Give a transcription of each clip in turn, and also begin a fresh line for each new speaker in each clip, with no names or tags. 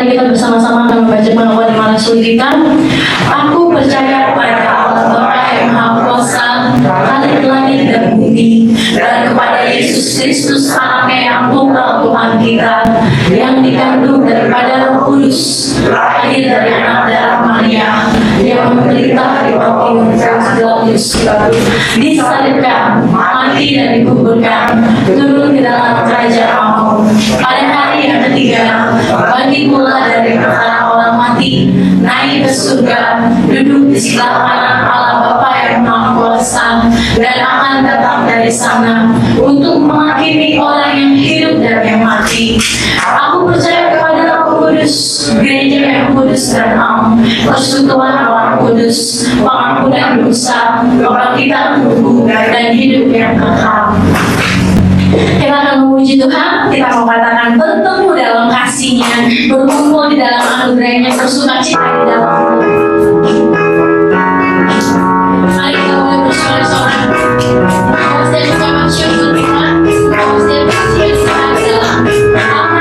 mari kita bersama-sama akan membaca pengakuan iman Rasul kita. Aku percaya kepada Allah Bapa yang Maha Kuasa, Khalik langit dan bumi, dan kepada Yesus Kristus Anaknya yang tunggal Tuhan kita, yang dikandung daripada Roh Kudus, lahir dari anak darah Maria, yang menderita di Pontius Pilatus, disalibkan, mati dan dikuburkan, turun ke dalam kerajaan Allah. Pada hari yang ketiga, bangkit pula dari antara orang mati, naik ke surga, duduk di sebelah kanan Allah Bapa yang Maha Kuasa, dan akan datang dari sana untuk menghakimi orang yang hidup dan yang mati. Aku percaya kepada Roh Kudus, gereja yang kudus dan am, persekutuan orang kudus, pengampunan dosa, kebangkitan tubuh, dan hidup yang kekal. Kita akan memuji Tuhan, kita mau katakan bertemu dalam kasih-Nya, berkumpul di dalam anugerah-Nya, bersukacita di dalam. Mari kita mulai bersorak-sorak. Saya juga bersyukur Tuhan, saya bersyukur dalam nama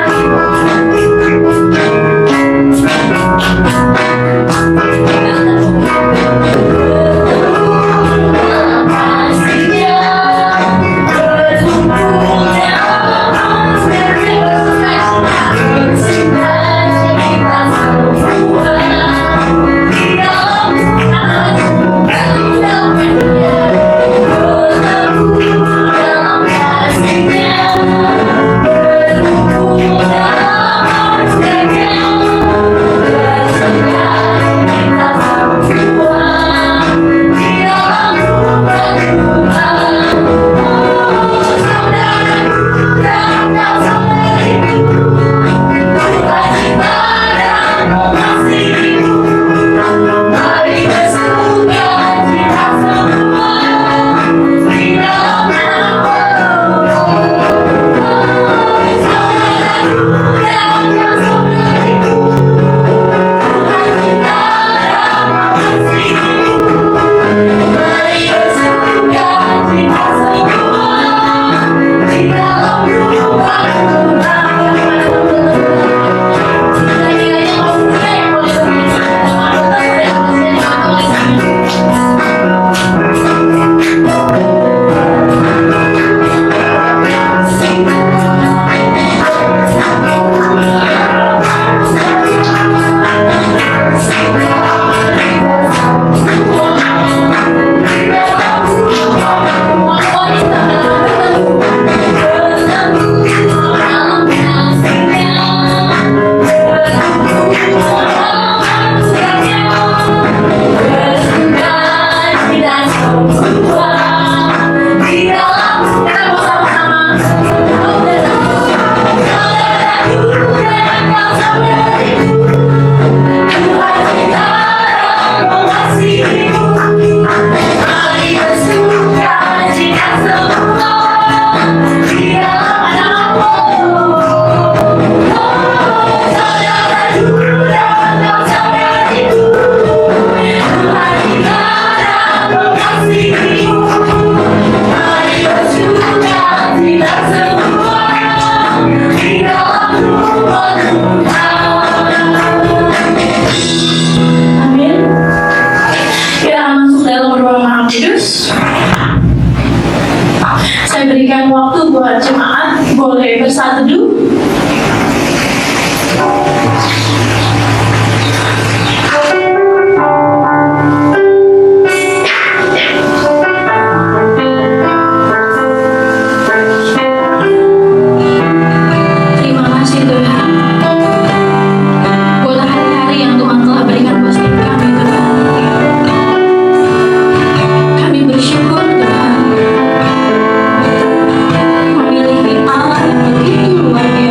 memiliki Allah yang begitu luar biasa.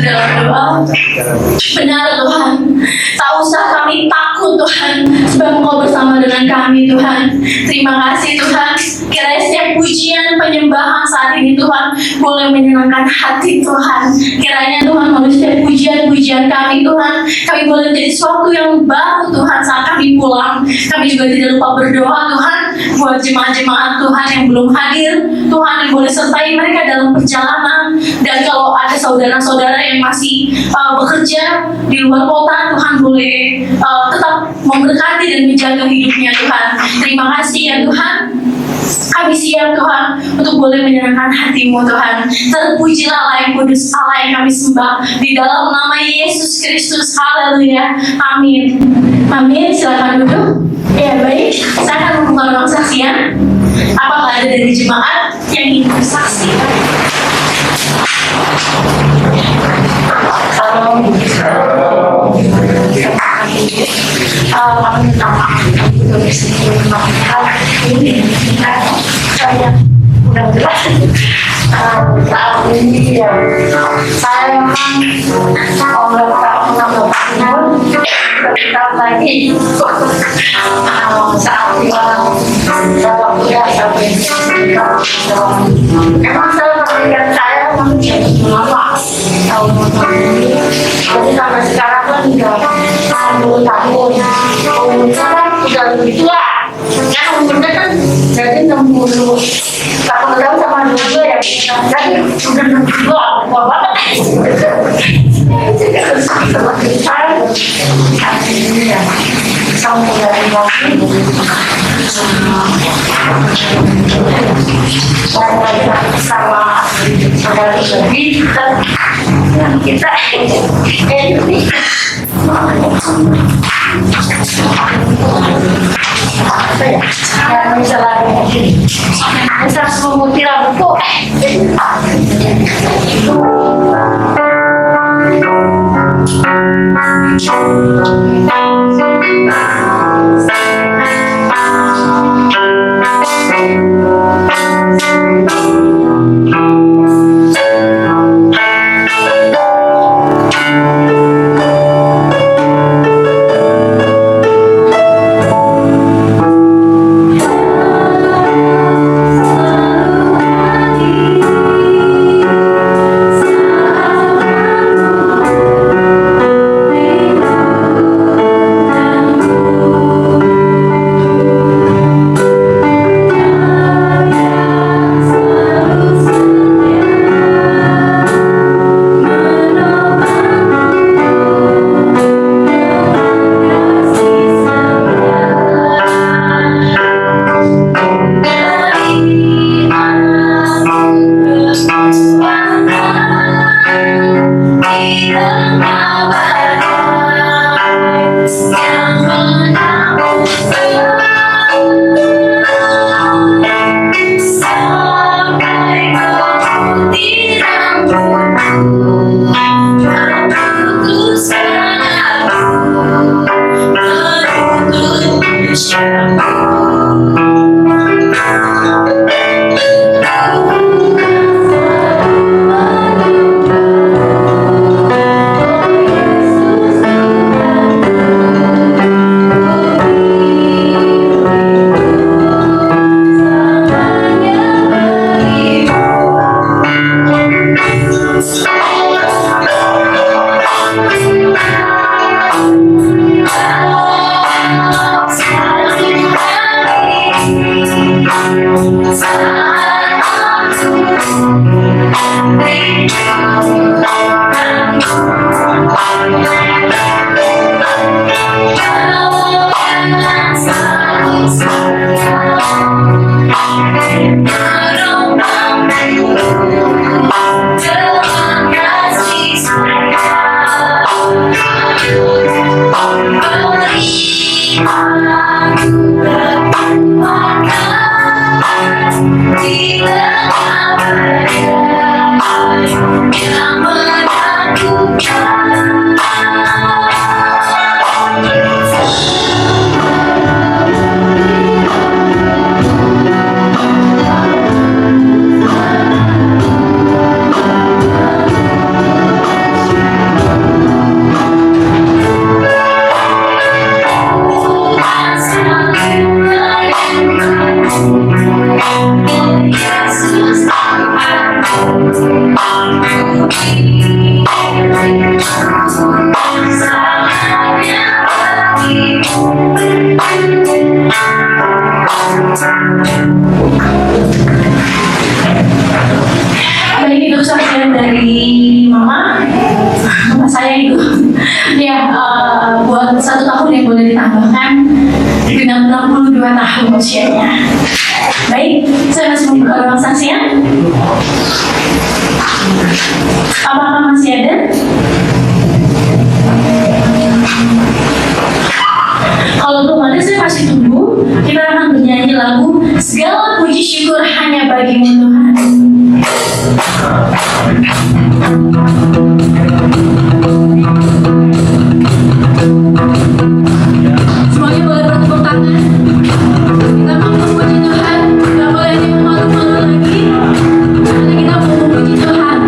dalam doa. Benar Tuhan, tak usah kami takut Tuhan, sebab Engkau bersama dengan kami Tuhan. Terima kasih Tuhan, kiranya setiap pujian penyembahan saat ini Tuhan boleh menyenangkan hati Tuhan. Kiranya Tuhan melalui setiap pujian-pujian kami Tuhan, kami boleh menjadi sesuatu yang baru Tuhan saat kami pulang. Kami juga tidak lupa berdoa Tuhan buat jemaat-jemaat Tuhan yang belum hadir, Tuhan yang boleh sertai mereka dalam perjalanan. Dan kalau ada saudara-saudara yang masih bekerja di luar kota, Tuhan boleh tetap memberkati dan menjaga hidupnya Tuhan. Terima kasih ya Tuhan. Kami siap Tuhan untuk boleh menyenangkan hati-Mu Tuhan. Terpujilah Allah yang kudus, Allah yang kami sembah, di dalam nama Yesus Kristus. Haleluya. Amin. Amin. Silakan duduk. Ya baik, saya akan membuka ruang saksian. Apakah ada dari jemaat yang ingin bersaksi? Kami minta maaf untuk bersama ini saya udah jelas saat ini ya saya memang mau kita lagi saat dalam kuliah sampai emang saya mengingat saya lama jadi sampai sekarang kan udah 10 tahun sekarang udah lebih tua kan umurnya kan jadi 60 tahun sama dulu ya jadi udah 62 tua banget jadi harus seperti saya ini ya sampai dari waktu saya sama saudara kita ini saya bisa lagi bisa memutih rambutku Baik, itu saja dari Mama saya itu. Ya, buat 1 tahun yang boleh ditambahkan dengan 62 tahun usianya. Baik, saya masih membuka ruang saksian. Apakah masih ada? Kalau belum ada, saya masih tunggu. Kita akan bernyanyi lagu Segala Puji Syukur Hanya Bagimu Tuhan. Semuanya boleh bertepuk tangan. Kita mau memuji Tuhan. Tidak boleh ada yang malu-malu lagi. Karena kita mau memuji Tuhan.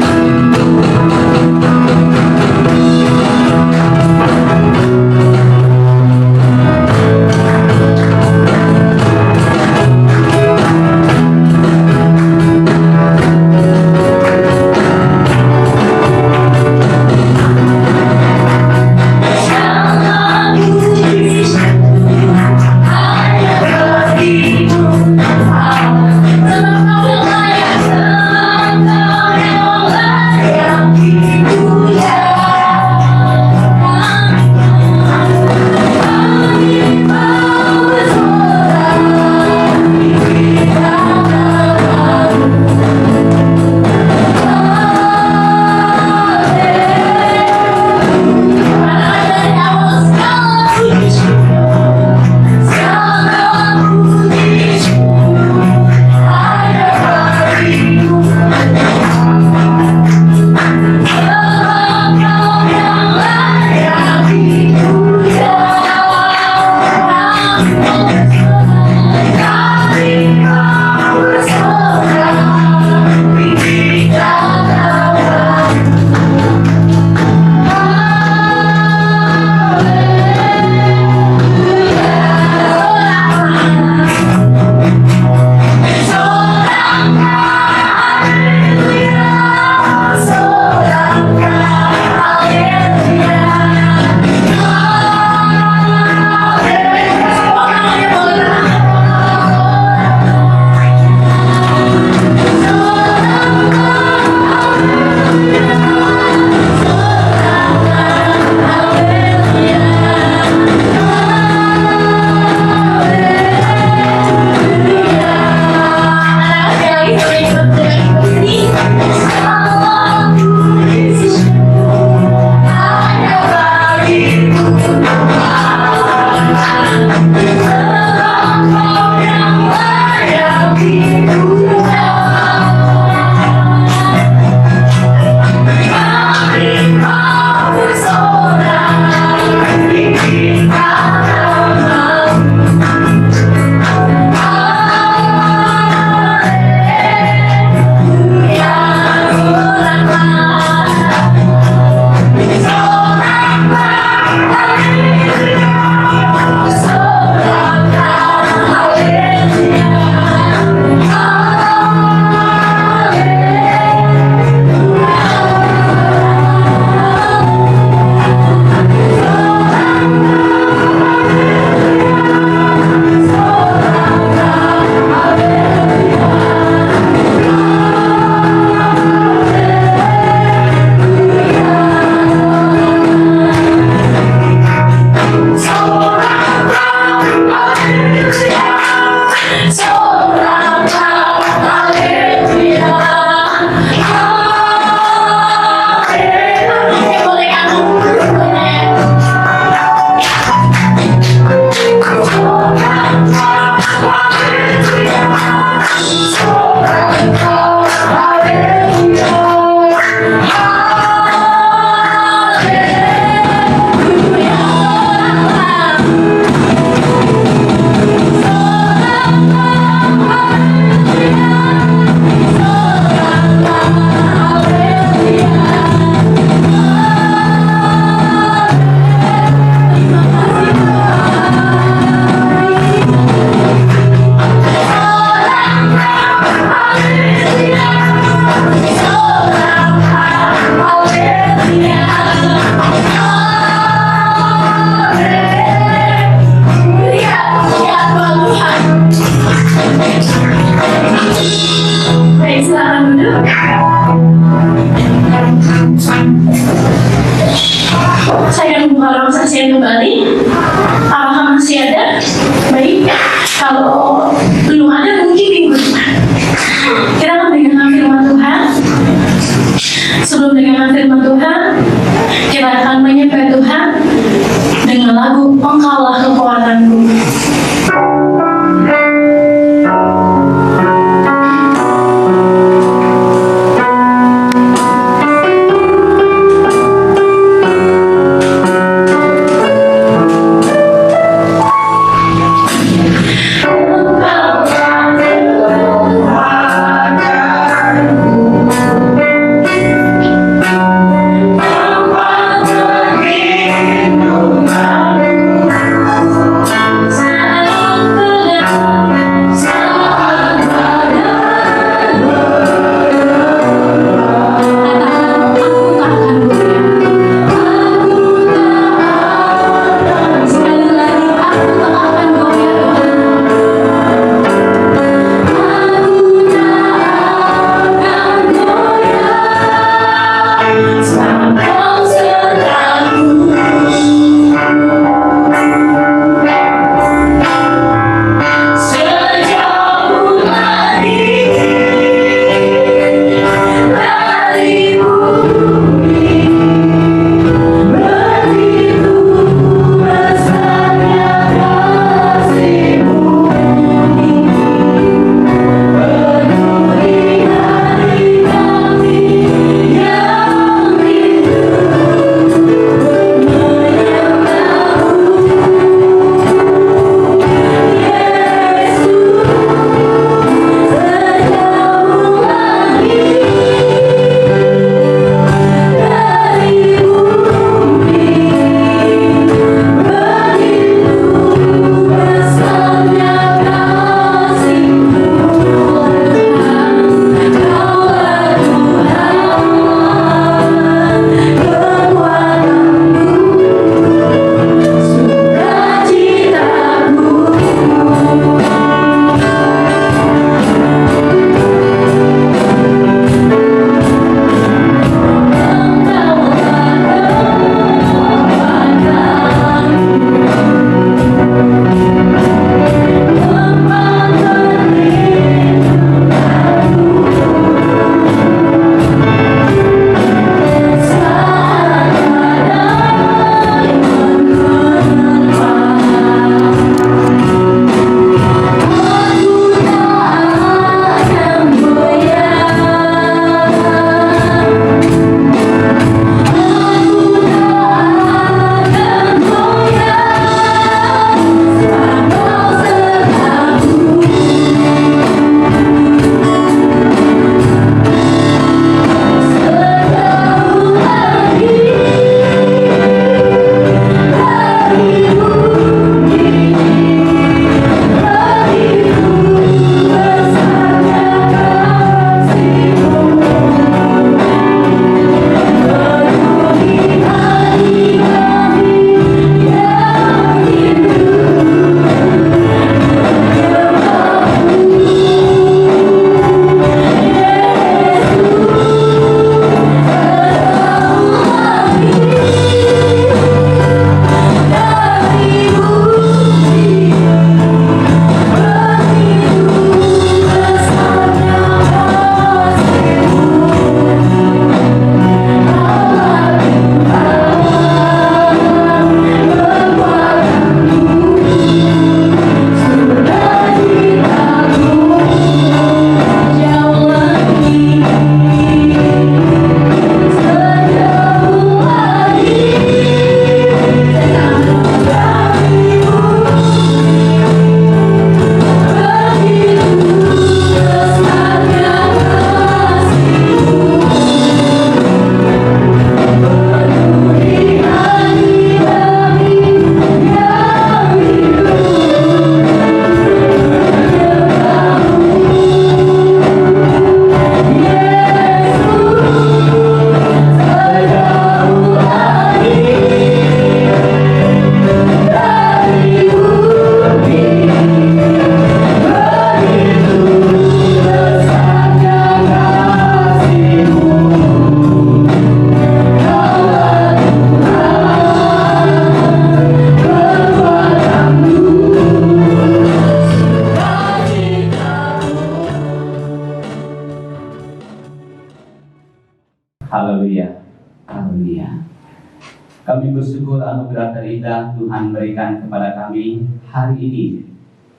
Kami bersyukur anugerah terindah Tuhan berikan kepada kami hari ini.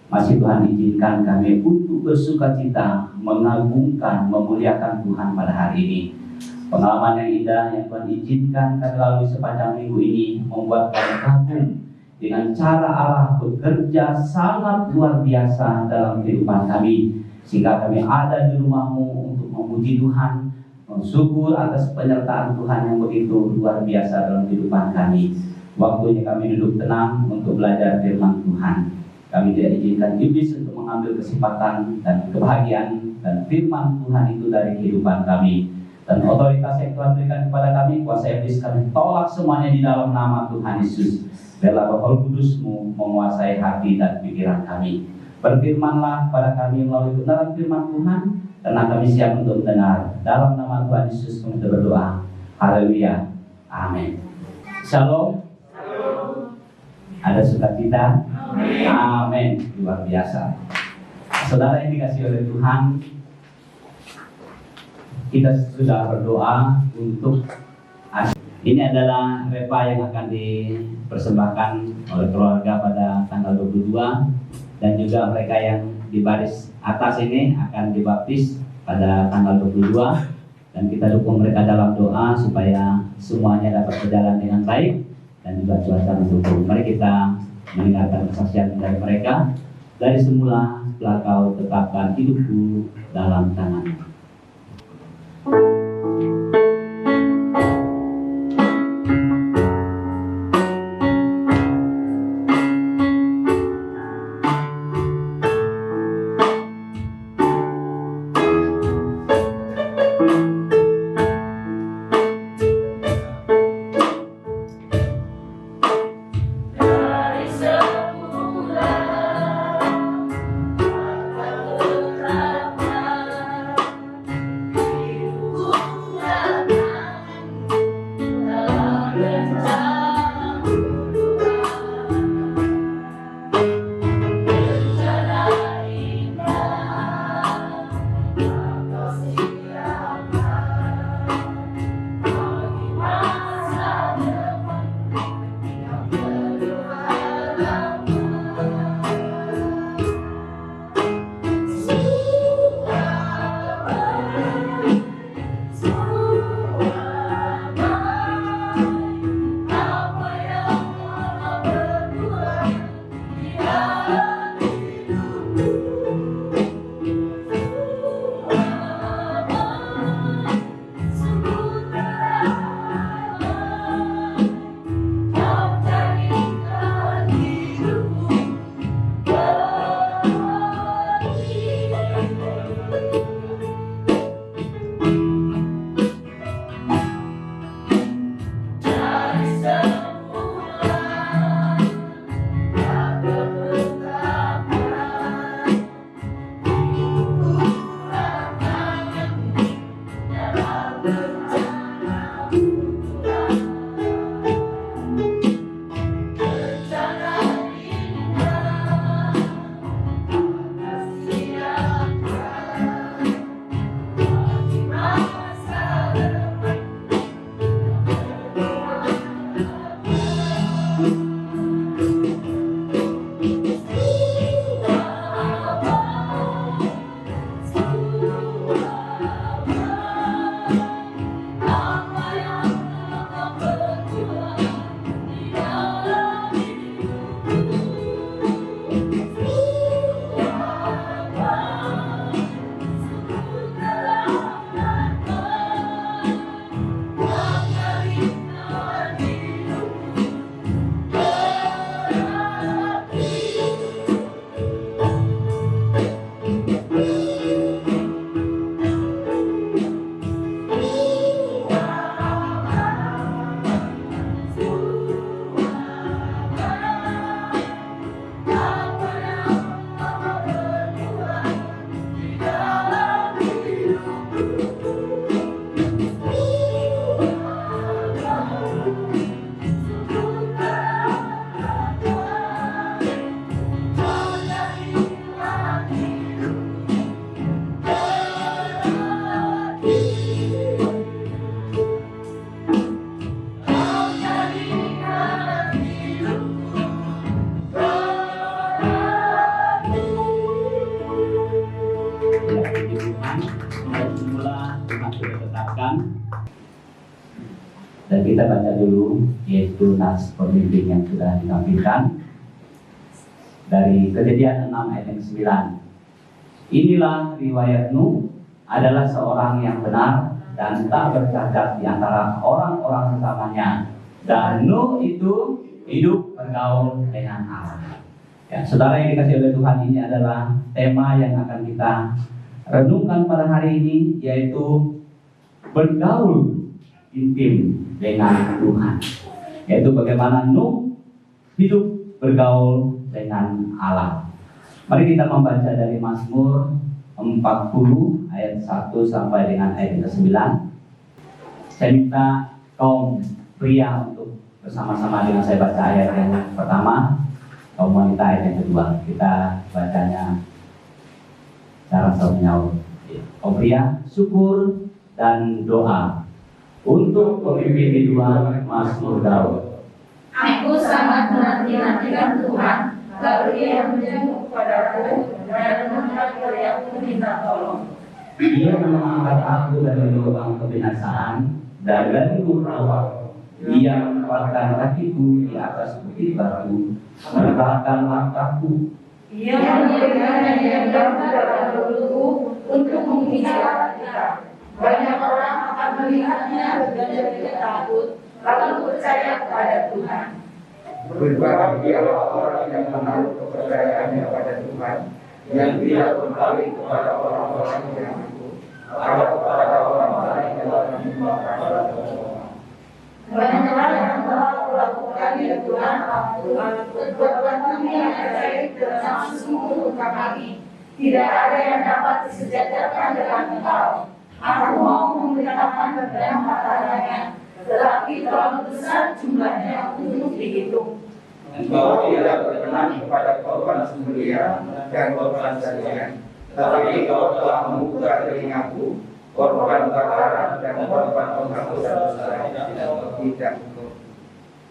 Masih Tuhan izinkan kami untuk bersukacita, mengagungkan, memuliakan Tuhan pada hari ini. Pengalaman yang indah yang Tuhan izinkan kami lalui sepanjang minggu ini membuat kami kagum dengan cara Allah bekerja sangat luar biasa dalam kehidupan kami, sehingga kami ada di rumah-Mu untuk memuji Tuhan, bersyukur atas penyertaan Tuhan yang begitu luar biasa dalam kehidupan kami. Waktunya kami duduk tenang untuk belajar firman Tuhan. Kami tidak izinkan iblis untuk mengambil kesempatan dan kebahagiaan dan firman Tuhan itu dari kehidupan kami. Dan otoritas yang Tuhan berikan kepada kami, kuasa iblis kami tolak semuanya di dalam nama Tuhan Yesus. Biarlah Roh Kudus-Mu menguasai hati dan pikiran kami. Berfirmanlah pada kami melalui kebenaran firman Tuhan, karena kami siap untuk mendengar. Dalam nama Tuhan Yesus kami berdoa. Haleluya. Amin. Shalom. Ada sukacita? Amin. Luar biasa. Saudara yang dikasihi oleh Tuhan, kita sudah berdoa untuk ini adalah repa yang akan dipersembahkan oleh keluarga pada tanggal 22, dan juga mereka yang di baris atas ini akan dibaptis pada tanggal 22, dan kita dukung mereka dalam doa supaya semuanya dapat berjalan dengan baik dan juga cuaca mendukung. Mari kita mendengarkan kesaksian dari mereka. Dari semula telah Kau tetapkan hidupku dalam tangan-Mu. Dan kita baca dulu yaitu nas pemimpin yang sudah ditampilkan dari Kejadian 6 ayat yang 9. Inilah riwayat Nuh, adalah seorang yang benar dan tak bercacat di antara orang-orang sesamanya. Dan Nuh itu hidup bergaul dengan Allah. Ya, saudara yang dikasih oleh Tuhan, ini adalah tema yang akan kita renungkan pada hari ini, yaitu bergaul intim dengan Tuhan. Yaitu bagaimana Nuh hidup bergaul dengan Allah. Mari kita membaca dari Mazmur 40 ayat 1 sampai dengan ayat 9. Saya minta kaum pria untuk bersama-sama dengan saya baca ayat yang pertama, kaum wanita ayat yang kedua. Kita bacanya secara menyaut. Kaum pria, syukur dan doa untuk pemimpin kedua Mazmur Daud.
Aku sangat menanti-nantikan Tuhan, lalu Ia yang menjenguk kepadaku dan mengangkat teriakku minta tolong.
Ia mengangkat aku dari lubang kebinasaan dan dari lubang. Ia menempatkan kakiku di atas bukit batu, menegakkan langkahku.
Ia memberikan yang baru dalam mulutku untuk mengingat kita. Banyak orang akan melihatnya dan jadi takut, lalu percaya kepada Tuhan.
Berbahagialah orang yang menaruh kepercayaannya pada Tuhan, yang tidak berpaling kepada orang-orang yang aku, atau kepada orang-orang yang menyembah.
Banyaklah yang telah kulakukan ya Tuhan aku, perbuatan yang ajaib dan langsung untuk kami. Tidak ada yang dapat disejajarkan dengan Engkau. Aku mau memberitakan kepada matanya, tetapi terlalu besar jumlahnya untuk dihitung.
Engkau tidak berkenan kepada korban sembelihan dan korban sajian, tetapi Engkau telah membuka telingaku, korban bakaran dan korban penghapusan dosa tidak engkau.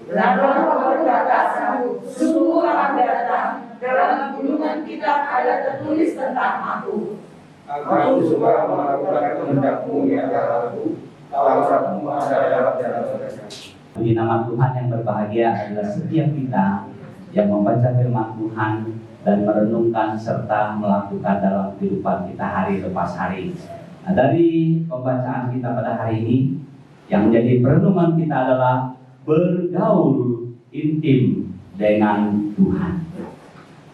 Lalu Engkau berkata, sungguh akan datang, dalam gunungan kitab ada tertulis tentang aku.
Aku suka melakukan kehendak-Mu ya Allahku, Taurat-Mu adalah dalam mereka.
Di nama Tuhan yang berbahagia adalah setiap kita yang membaca firman Tuhan dan merenungkan serta melakukan dalam kehidupan kita hari lepas hari. Nah, dari pembacaan kita pada hari ini, yang menjadi perenungan kita adalah bergaul intim dengan Tuhan.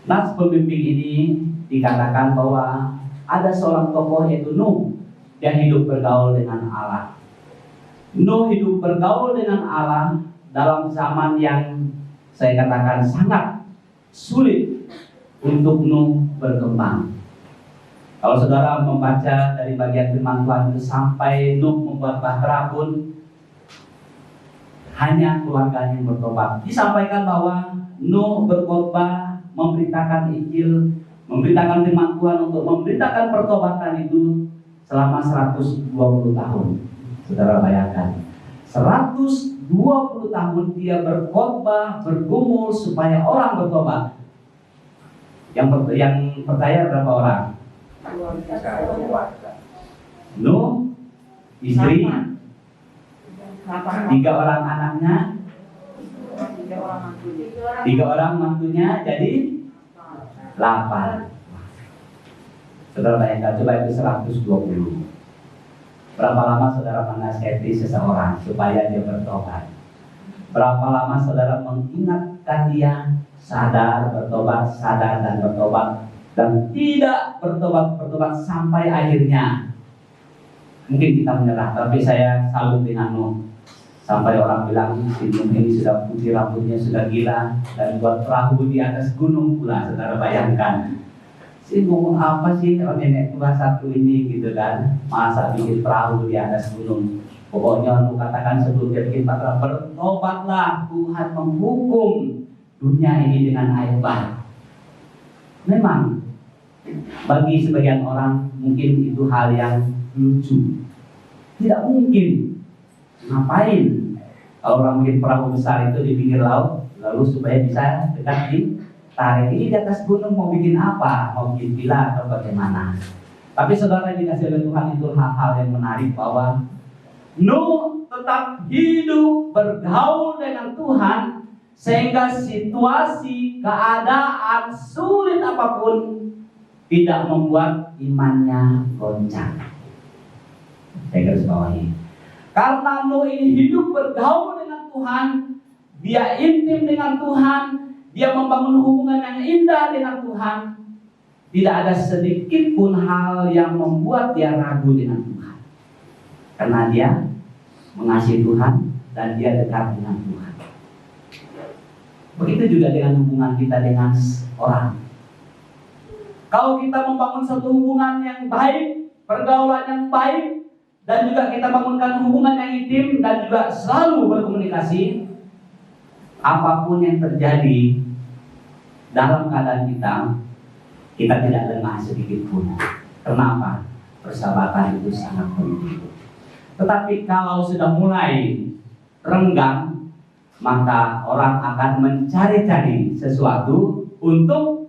Nas pemimpin ini dikatakan bahwa ada seorang tokoh yaitu Nuh yang hidup bergaul dengan Allah. Nuh hidup bergaul dengan Allah dalam zaman yang saya katakan sangat sulit untuk Nuh berkembang. Kalau saudara membaca dari bagian firman Tuhan itu, sampai Nuh membuat bahtera pun hanya keluarganya yang bertobat. Disampaikan bahwa Nuh berkhotbah, memberitakan Injil, memberitakan firman Tuhan, untuk memberitakan pertobatan itu selama 120 tahun. Saudara bayangkan, 120 tahun dia berkhotbah, bergumul supaya orang bertobat. Yang percaya berapa orang? Nuh, istri, 3 orang anaknya, 3 orang mantunya, jadi 8. Saudara bayangkan, coba itu 120. Berapa lama saudara menasihati seseorang supaya dia bertobat? Berapa lama saudara mengingatkan dia sadar, bertobat, sadar dan bertobat, dan tidak bertobat sampai akhirnya mungkin kita menyerah. Tapi saya salut dengan Nuh, sampai orang bilang si Nuh ini sudah putih, rambutnya sudah gila, dan buat perahu di atas gunung pula. Saudara bayangkan, si ngomong apa sih kalau nenek tua satu ini gitu kan, masa bikin perahu di atas gunung. Pokoknya Nuh katakan sebelum dia bikin perahu, bertobatlah, Tuhan menghukum dunia ini dengan air bah. Memang bagi sebagian orang mungkin itu hal yang lucu. Tidak mungkin. Ngapain kalau orang bikin perahu besar itu di pinggir laut, lalu supaya bisa dekat ditarik. Ini di atas gunung mau bikin apa? Mau bikin villa atau bagaimana? Tapi saudara dikasih oleh Tuhan, itu hal-hal yang menarik, bahwa Nuh tetap hidup bergaul dengan Tuhan, sehingga situasi, keadaan sulit apapun tidak membuat imannya goncang. Saya garis bawahi. Karena Nuh ini hidup bergaul dengan Tuhan, dia intim dengan Tuhan, dia membangun hubungan yang indah dengan Tuhan. Tidak ada sedikit pun hal yang membuat dia ragu dengan Tuhan. Karena dia mengasihi Tuhan dan dia dekat dengan Tuhan. Begitu juga dengan hubungan kita dengan orang. Kalau kita membangun satu hubungan yang baik, pergaulan yang baik, dan juga kita bangunkan hubungan yang intim dan juga selalu berkomunikasi, apapun yang terjadi dalam keadaan kita tidak lengah sedikit pun. Kenapa? Persahabatan itu sangat penting. Tetapi kalau sudah mulai renggang, maka orang akan mencari-cari sesuatu untuk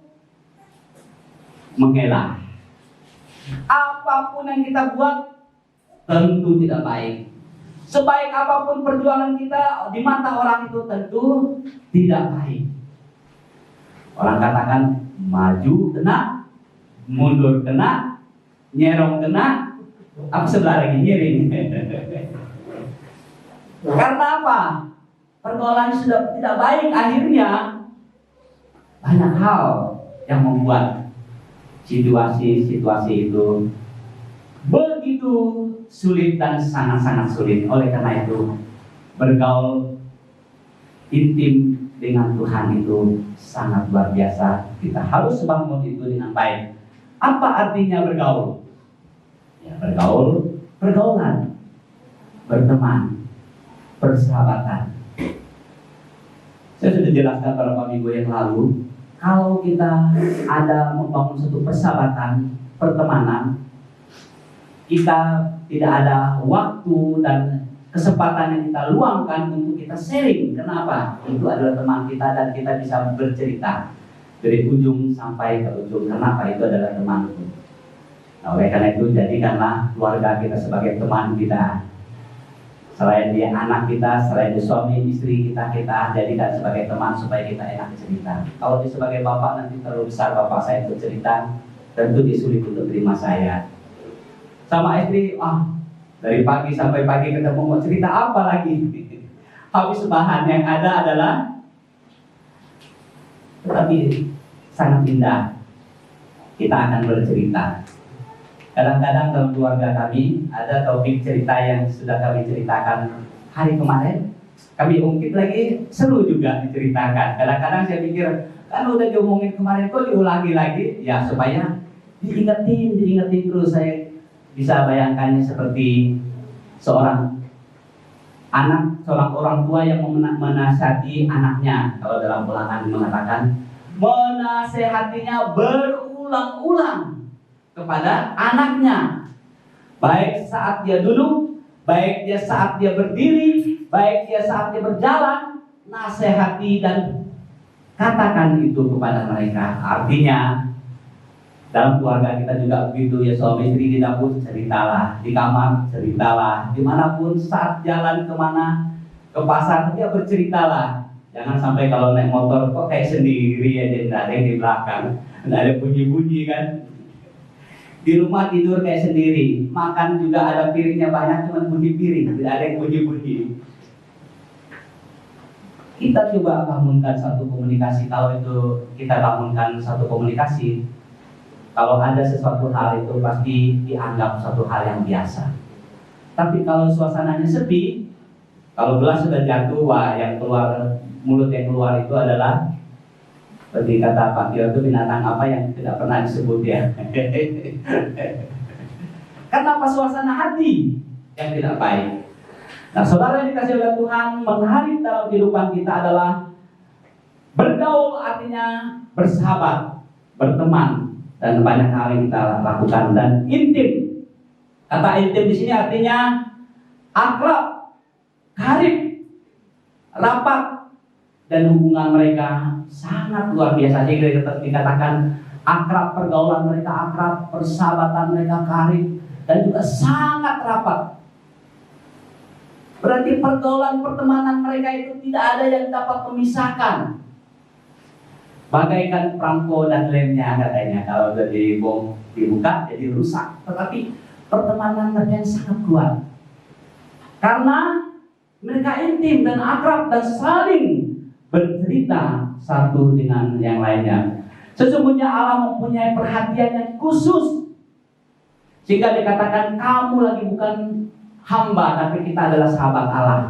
mengelak. Apapun yang kita buat tentu tidak baik. Sebaik apapun perjuangan kita di mata orang itu tentu tidak baik. Orang katakan maju kena, mundur kena, nyerong kena, apa sebelah lagi nyiring. Karena apa? Pergaulan sudah tidak baik, akhirnya banyak hal yang membuat situasi itu begitu sulit dan sangat-sangat sulit. Oleh karena itu, bergaul intim dengan Tuhan itu sangat luar biasa. Kita harus bangun itu dengan baik. Apa artinya bergaul? Ya, bergaul, pergaulan, berteman, persahabatan. Saya sudah jelaskan beberapa minggu yang lalu, kalau kita ada membangun satu persahabatan, pertemanan, kita tidak ada waktu dan kesempatan yang kita luangkan untuk kita sharing. Kenapa? Itu adalah teman kita dan kita bisa bercerita dari ujung sampai ke ujung. Kenapa? Itu adalah temanku. Nah, oleh karena itu, jadikanlah keluarga kita sebagai teman kita. Selain dia anak kita, selain dia suami, istri kita jadikan sebagai teman supaya kita enak cerita. Kalau dia sebagai bapak, nanti terlalu besar bapak saya untuk cerita, tentu dia sulit untuk terima saya. Sama istri, dari pagi sampai pagi ketemu mau cerita apa lagi? Habis bahan yang ada adalah, tetapi sangat indah. Kita akan bercerita. Kadang-kadang dalam keluarga kami ada topik cerita yang sudah kami ceritakan hari kemarin, kami ungkit lagi, seru juga diceritakan. Kadang-kadang saya pikir, kan udah diomongin kemarin, kok diulangi lagi? Ya supaya diingetin terus. Saya bisa bayangkannya seperti seorang orang tua yang menasihati anaknya. Kalau dalam Ulangan mengatakan, menasehatinya berulang-ulang kepada anaknya, baik saat dia duduk, baik dia saat dia berdiri, baik dia saat dia berjalan, nasihati dan katakan itu kepada mereka. Artinya dalam keluarga kita juga begitu ya, suami istri di dapur ceritalah, di kamar ceritalah, dimanapun saat jalan kemana, ke pasar dia berceritalah. Jangan sampai kalau naik motor kok kayak sendiri aja, tidak ada yang di belakang, tidak ada bunyi-bunyi kan. Di rumah tidur kayak sendiri, makan juga ada piringnya banyak, cuma bunyi piring, tidak ada yang bunyi-bunyi. Kita coba bangunkan satu komunikasi. Kalau itu kita bangunkan satu komunikasi, kalau ada sesuatu hal itu pasti dianggap satu hal yang biasa. Tapi kalau suasananya sepi, kalau gelas sudah jatuh, yang keluar, mulut yang keluar itu adalah, seperti kata Pak Tio, itu binatang apa yang tidak pernah disebut ya. Karena apa? Suasana hati yang tidak baik. Nah, saudara yang dikasihi oleh Tuhan, menarik dalam kehidupan kita adalah bergaul, artinya bersahabat, berteman, dan banyak hal yang kita lakukan, dan intim. Kata intim di sini artinya akrab, karib, rapat, dan hubungan mereka sangat luar biasa. Jadi dikatakan akrab, pergaulan mereka akrab, persahabatan mereka karib, dan juga sangat rapat. Berarti pergaulan pertemanan mereka itu tidak ada yang dapat memisahkan. Bagaikan perangko dan lemnya katanya, kalau sudah dibuka jadi rusak. Tetapi pertemanan mereka yang sangat kuat. Karena mereka intim dan akrab dan saling bercerita satu dengan yang lainnya. Sesungguhnya Allah mempunyai perhatian yang khusus, sehingga dikatakan kamu lagi bukan hamba, tapi kita adalah sahabat Allah.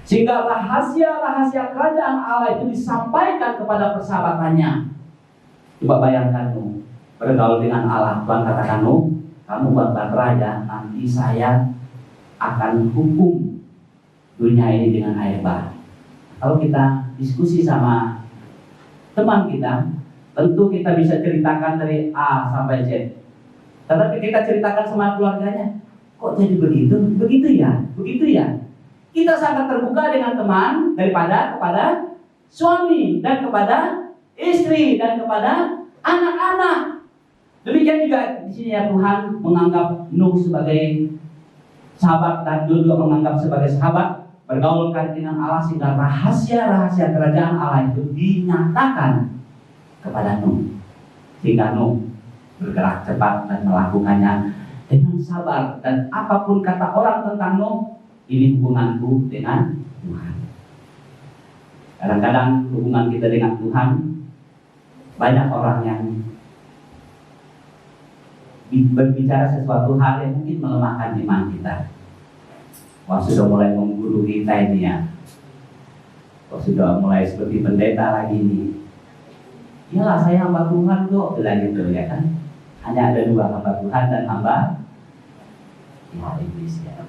Sehingga rahasia-rahasia kerajaan Allah itu disampaikan kepada persahabatannya. Coba bayangkan, bergaul dengan Allah. Tuhan katakan, kamu buat raja, nanti saya akan hukum dunia ini dengan air bah. Kalau kita diskusi sama teman kita, tentu kita bisa ceritakan dari A sampai Z. Tetapi kita ceritakan sama keluarganya, kok jadi begitu? Begitu ya? Begitu ya? Kita sangat terbuka dengan teman daripada kepada suami dan kepada istri dan kepada anak-anak. Demikian juga di sini ya, Tuhan menganggap Nuh sebagai sahabat dan juga menganggap sebagai sahabat, bergaulkan dengan Allah sehingga rahasia-rahasia kerajaan Allah itu dinyatakan kepada Nuh. Sehingga Nuh bergerak cepat dan melakukannya dengan sabar, dan apapun kata orang tentang Nuh, ini hubunganku dengan Tuhan. Kadang-kadang hubungan kita dengan Tuhan, banyak orang yang berbicara sesuatu hal yang mungkin melemahkan iman kita. Wah, sudah mulai mengguru kita ini ya. Wah, sudah mulai seperti pendeta lagi nih. Iyalah, saya hamba Tuhan kok, bilang gitu ya kan. Hanya ada dua, hamba Tuhan dan hamba iblis ya.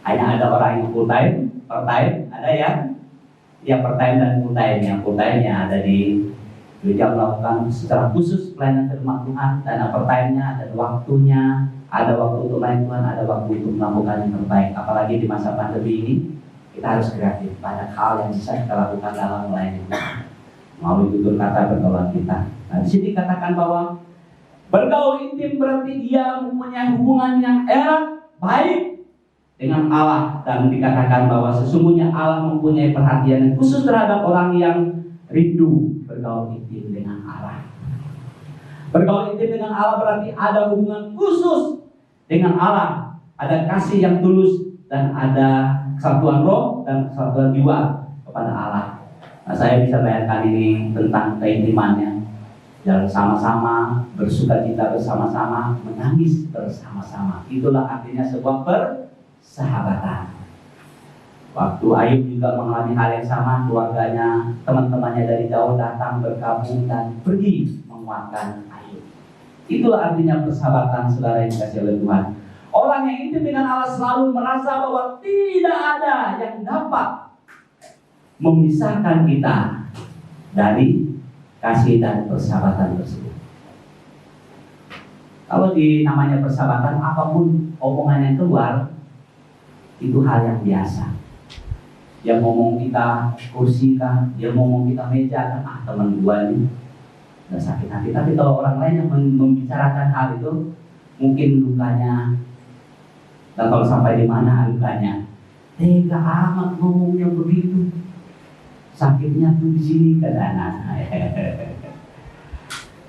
Hanya ada orang yang full time, part time, ada yang part time dan full time. Yang full time nya ada di gereja melakukan secara khusus pelayanan firman Tuhan, dan part time-nya ada waktunya, ada waktu untuk melayani Tuhan, ada waktu untuk melakukan yang terbaik. Apalagi di masa pandemi ini, kita harus kreatif. Banyak hal yang bisa kita lakukan dalam melayani Tuhan melalui tutur kata pergaulan kita. Nah, di sini dikatakan bahwa bergaul intim berarti dia mempunyai hubungan yang erat, baik dengan Allah, dan dikatakan bahwa sesungguhnya Allah mempunyai perhatian yang khusus terhadap orang yang rindu bergaul intim dengan Allah. Bergaul intim dengan Allah berarti ada hubungan khusus dengan Allah, ada kasih yang tulus, dan ada kesatuan roh dan kesatuan jiwa kepada Allah. Nah, saya bisa bayangkan ini tentang keintimannya, jalan sama-sama, bersuka cita bersama-sama, menangis bersama-sama. Itulah artinya sebuah persahabatan. Waktu Ayub juga mengalami hal yang sama, keluarganya, teman-temannya dari jauh datang bergabung dan pergi menguatkan Ayub. Itulah artinya persahabatan, saudara yang dikasihi oleh Tuhan. Orang yang intim dengan Allah selalu merasa bahwa tidak ada yang dapat memisahkan kita dari kasih dan persahabatan tersebut. Kalau di namanya persahabatan, apapun omongan yang keluar, itu hal yang biasa. Dia ngomong kita kursi kah, dia ngomong kita meja kan, teman gua ini udah sakit hati. Tapi kalau orang lain yang membicarakan hal itu, mungkin lukanya, dan kalau sampai di mana lukanya, tega amat ngomongnya begitu, sakitnya tuh di sini kadang.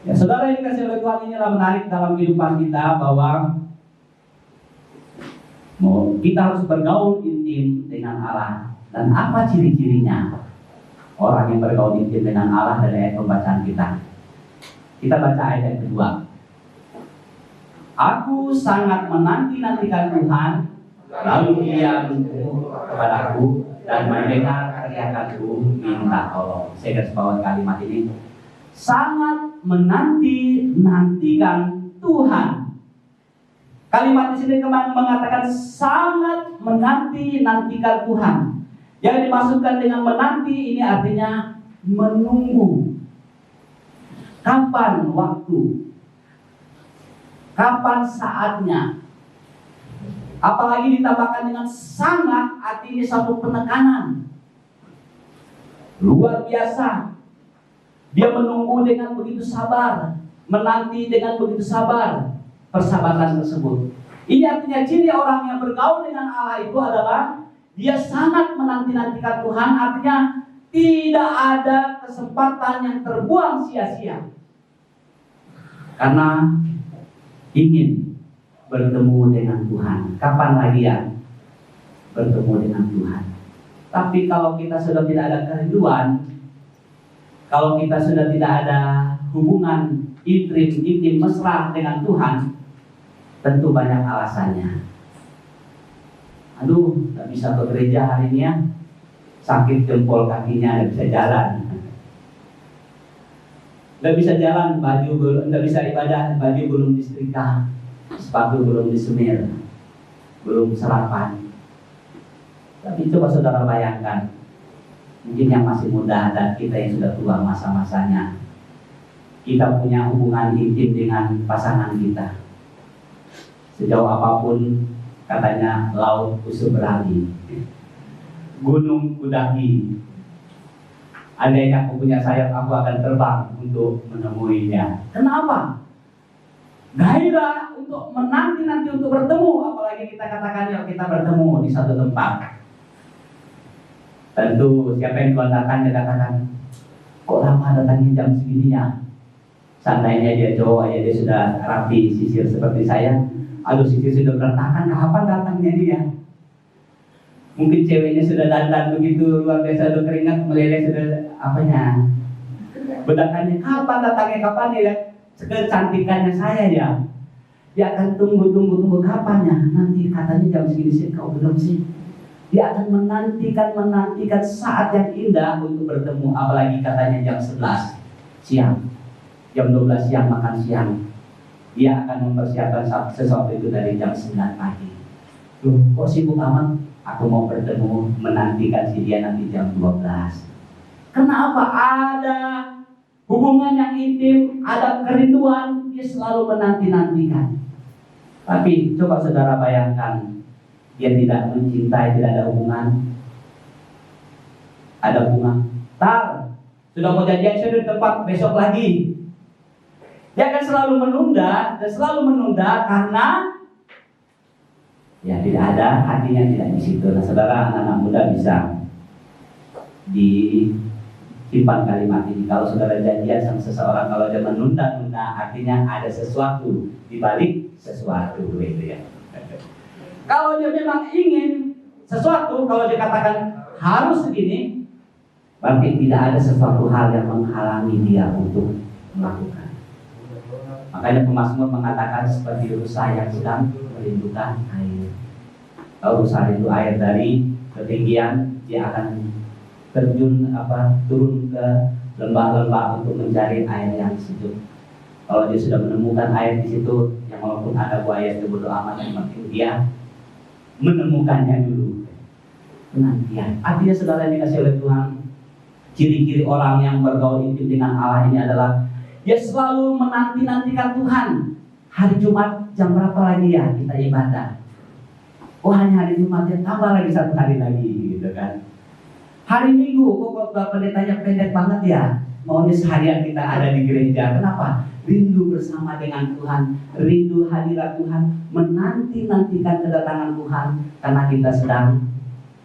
Ya, saudara yang dikasihi oleh Tuhan, inilah menarik dalam kehidupan kita bahwa kita harus bergaul intim dengan Allah. Dan apa ciri-cirinya orang yang bergaul intim dengan Allah dari ayat pembacaan kita? Kita baca ayat yang kedua. Aku sangat menanti-nantikan Tuhan, lalu Dia menunggu kepadaku dan mendengar teriakanku minta tolong. Saya garis bawah kalimat ini. Sangat menanti-nantikan Tuhan. Kalimat di sini mengatakan sangat menanti-nantikan Tuhan. Yang dimaksudkan dengan menanti ini artinya menunggu. Kapan waktu? Kapan saatnya? Apalagi ditambahkan dengan sangat, artinya satu penekanan. Luar biasa. Dia menunggu dengan begitu sabar, menanti dengan begitu sabar persahabatan tersebut. Ini artinya ciri orang yang bergaul dengan Allah itu adalah dia sangat menanti-nantikan Tuhan, artinya tidak ada kesempatan yang terbuang sia-sia. Karena ingin bertemu dengan Tuhan. Kapan lagi ya bertemu dengan Tuhan? Tapi kalau kita sudah tidak ada kerinduan, kalau kita sudah tidak ada hubungan intim mesra dengan Tuhan, tentu banyak alasannya. Aduh, nggak bisa ke gereja hari ini ya, sakit jempol kakinya, nggak bisa jalan, nggak bisa jalan, baju belum, nggak bisa ibadah, baju belum disetrika, sepatu belum disemir, belum sarapan. Tapi coba saudara bayangkan, mungkin yang masih muda dan kita yang sudah tua masa-masanya, kita punya hubungan intim dengan pasangan kita. Sejauh apapun katanya laut kuseberangi, gunung kudaki, andainya aku punya sayap, aku akan terbang untuk menemuinya. Kenapa? Gairah untuk menanti-nanti untuk bertemu, apalagi kita katakan ya kita bertemu di satu tempat. Tentu siapa yang Tuhan dia katakan, kok lama datangnya jam segini ya? Seandainya dia cowok ya, dia sudah rapi sisir seperti saya. Aduh, sisir sudah berantakan, kapan datangnya dia? Mungkin ceweknya sudah dandan begitu luar biasa, sudah keringat meleleh, sudah apanya, bedakannya kapan datangnya, kapan dia? Kecantikannya saya ya, dia akan tunggu kapannya. Nanti katanya jam segini sih, kau belum sih? Dia akan menantikan saat yang indah untuk bertemu. Apalagi katanya jam 11 siang, jam 12 siang makan siang. Dia akan mempersiapkan sesuatu itu dari jam 9 pagi. Loh, kok sibuk amat? Aku mau bertemu, menantikan si dia nanti jam 12. Kenapa? Ada hubungan yang intim, ada kerinduan, dia selalu menanti-nantikan. Tapi coba saudara bayangkan, dia tidak mencintai, tidak ada hubungan. Ada bunga, tar, sudah mau janjian saya di tempat besok lagi. Dia akan selalu menunda dan selalu menunda karena ya tidak ada, hatinya tidak di situ. Nah, saudara, anak-anak muda bisa disimpan kalimat ini. Kalau saudara janjian sama seseorang, kalau dia menunda-nunda, artinya ada sesuatu di balik sesuatu gitu ya. Kalau dia memang ingin sesuatu, kalau dia katakan harus begini, berarti tidak ada sesuatu hal yang menghalangi dia untuk melakukan. Makanya pemazmur mengatakan seperti rusa yang sedang merindukan air. Kalau rusa rindu air dari ketinggian, dia akan turun ke lembah-lembah untuk mencari air yang sejuk. Kalau dia sudah menemukan air di situ, yang walaupun ada buaya itu bodo amat, yang penting dia menemukannya dulu. Penantian. Artinya saudara yang dikasih oleh Tuhan, ciri-ciri orang yang bergaul intim dengan Allah ini adalah dia selalu menanti-nantikan Tuhan. Hari Jumat jam berapa lagi ya kita ibadah? Oh, hanya hari Jumat, ya tambah lagi satu hari lagi gitu kan. Hari Minggu, kok pendetanya pendek banget ya? Maunya seharian kita ada di gereja. Kenapa? Rindu bersama dengan Tuhan, rindu hadirat Tuhan, menanti-nantikan kedatangan Tuhan, karena kita sedang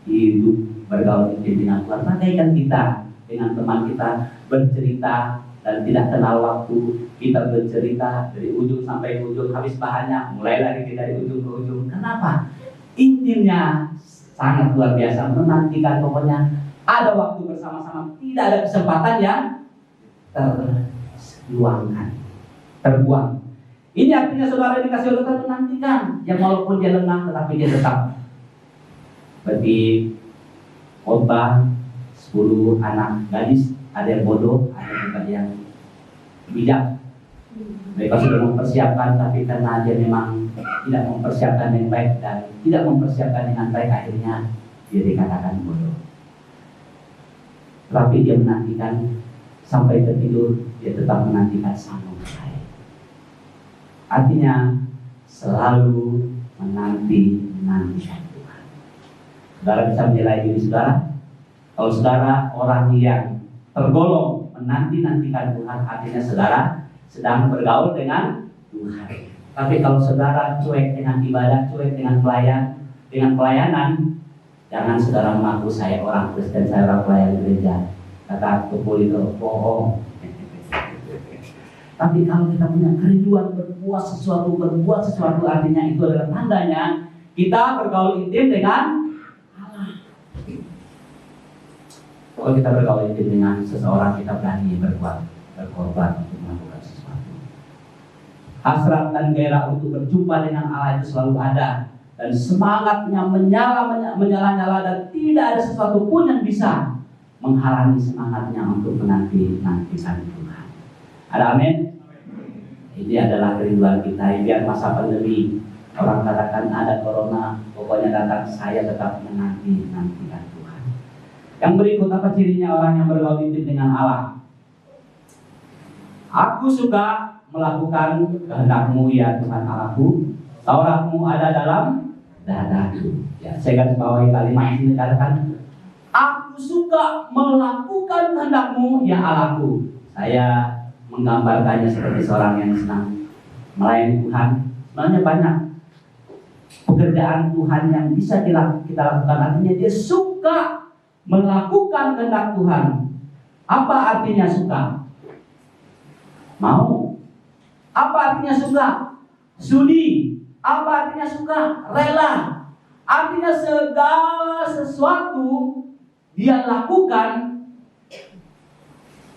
hidup bergaul intim dengan Tuhan. Bagaikan kita dengan teman kita bercerita dan tidak kenal waktu, kita bercerita dari ujung sampai ujung, habis bahannya mulai lagi dari ujung ke ujung. Kenapa? Intimnya sangat luar biasa, menantikan, pokoknya ada waktu bersama-sama, tidak ada kesempatan yang terbuang. Ini artinya saudara dikasih oleh Tuhan menantikan, yang walaupun dia lengah tetapi dia tetap. Berarti khotbah 10 anak gadis, ada yang bodoh, ada juga yang bijak. Mereka sudah mempersiapkan, tapi karena dia memang tidak mempersiapkan yang baik dan tidak mempersiapkan dengan baik, akhirnya dia dikatakan bodoh. Tapi dia menantikan sampai tertidur, dia tetap menantikan sang baik. Artinya selalu menantikan Tuhan. Saudara bisa menilai diri saudara. Kalau saudara orang yang tergolong menanti-nantikan Tuhan, artinya saudara sedang bergaul dengan Tuhan. Tapi kalau saudara cuek dengan ibadah, cuek dengan pelayanan, Jangan saudara mengaku saya orang Kristen, saya orang pelayan gereja. Kata Tukul itu bohong. Tapi kalau kita punya kerinduan berbuat sesuatu artinya itu adalah tandanya kita bergaul intim dengan Allah. Kalau kita bergaul intim dengan seseorang, kita berani berkorban untuk melakukan sesuatu. Hasrat dan gairah untuk berjumpa dengan Allah itu selalu ada, dan semangatnya menyala-nyala dan tidak ada sesuatu pun yang bisa menghalangi semangatnya untuk menantikan Tuhan. Ada amin? Ini adalah kerinduan kita. Biar masa pandemi, orang katakan ada corona, pokoknya datang, saya tetap menantikan Tuhan. Yang berikut, apa cirinya orang yang bergaul intim dengan Allah? Aku suka melakukan kehendak-Mu ya Tuhan Allahku. Taurat-Mu ada dalam dadaku. Ya, saya garis bawahi kalimat ini, katakan, aku suka melakukan kehendak-Mu ya Allahku. Saya menggambarkannya seperti seorang yang senang melayani Tuhan. Sebenarnya banyak pekerjaan Tuhan yang bisa kita lakukan. Artinya dia suka melakukan kehendak Tuhan. Apa artinya suka? Mau. Apa artinya suka? Sudi. Apa artinya suka? Rela. Artinya segala sesuatu dia lakukan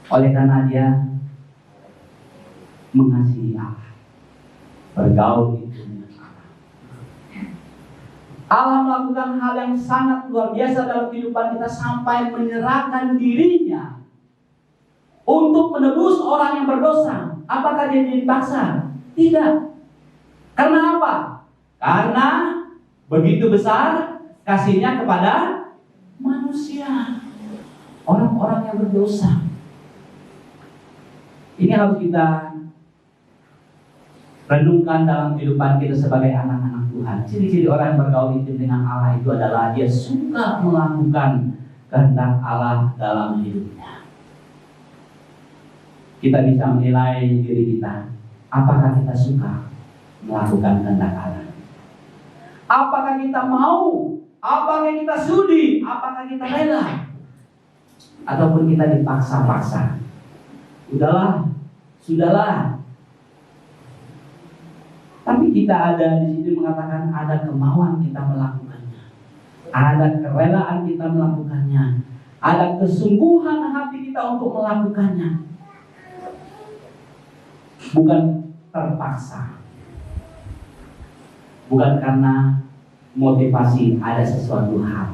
oleh karena dia mengasihi Allah, bergaul itu dengan Allah. Allah melakukan hal yang sangat luar biasa dalam kehidupan kita sampai menyerahkan dirinya untuk menebus orang yang berdosa. Apakah dia dipaksa? Tidak. Karena apa? Karena begitu besar kasihnya kepada manusia, orang-orang yang berdosa. Ini harus kita renungkan dalam kehidupan kita sebagai anak-anak Tuhan. Ciri-ciri orang yang bergaul intim dengan Allah itu adalah dia suka melakukan kehendak Allah dalam hidupnya. Kita bisa menilai diri kita. Apakah kita suka melakukan kehendak Allah? Apakah kita mau? Apakah kita sudi? Apakah kita rela? Ataupun kita dipaksa-paksa? Sudahlah. Tapi kita ada di sini mengatakan ada kemauan kita melakukannya, ada kerelaan kita melakukannya, ada kesungguhan hati kita untuk melakukannya, bukan terpaksa, bukan karena motivasi ada sesuatu hal,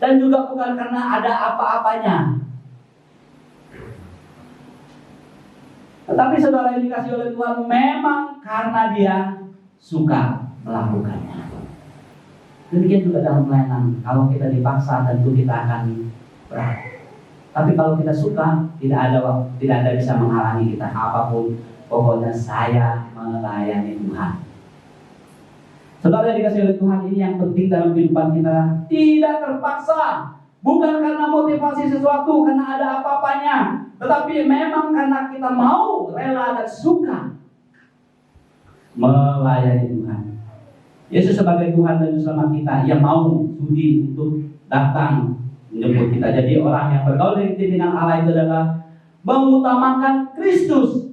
dan juga bukan karena ada apa-apanya. Tetapi saudara yang dikasih oleh Tuhan, memang karena dia suka melakukannya. Demikian juga dalam pelayanan. Kalau kita dipaksa, tentu kita akan berat. Tapi kalau kita suka, tidak ada bisa menghalangi kita apapun. Pokoknya saya melayani Tuhan. Saudara yang dikasih oleh Tuhan, ini yang penting dalam kehidupan kita. Tidak terpaksa. Bukan karena motivasi sesuatu, karena ada apa-apanya. Tetapi memang karena kita mau, rela dan suka melayani Tuhan. Yesus sebagai Tuhan dan Juru Selamat kita, yang mau sudi untuk datang menjemput kita. Jadi orang yang bergaul dengan Allah itu adalah mengutamakan Kristus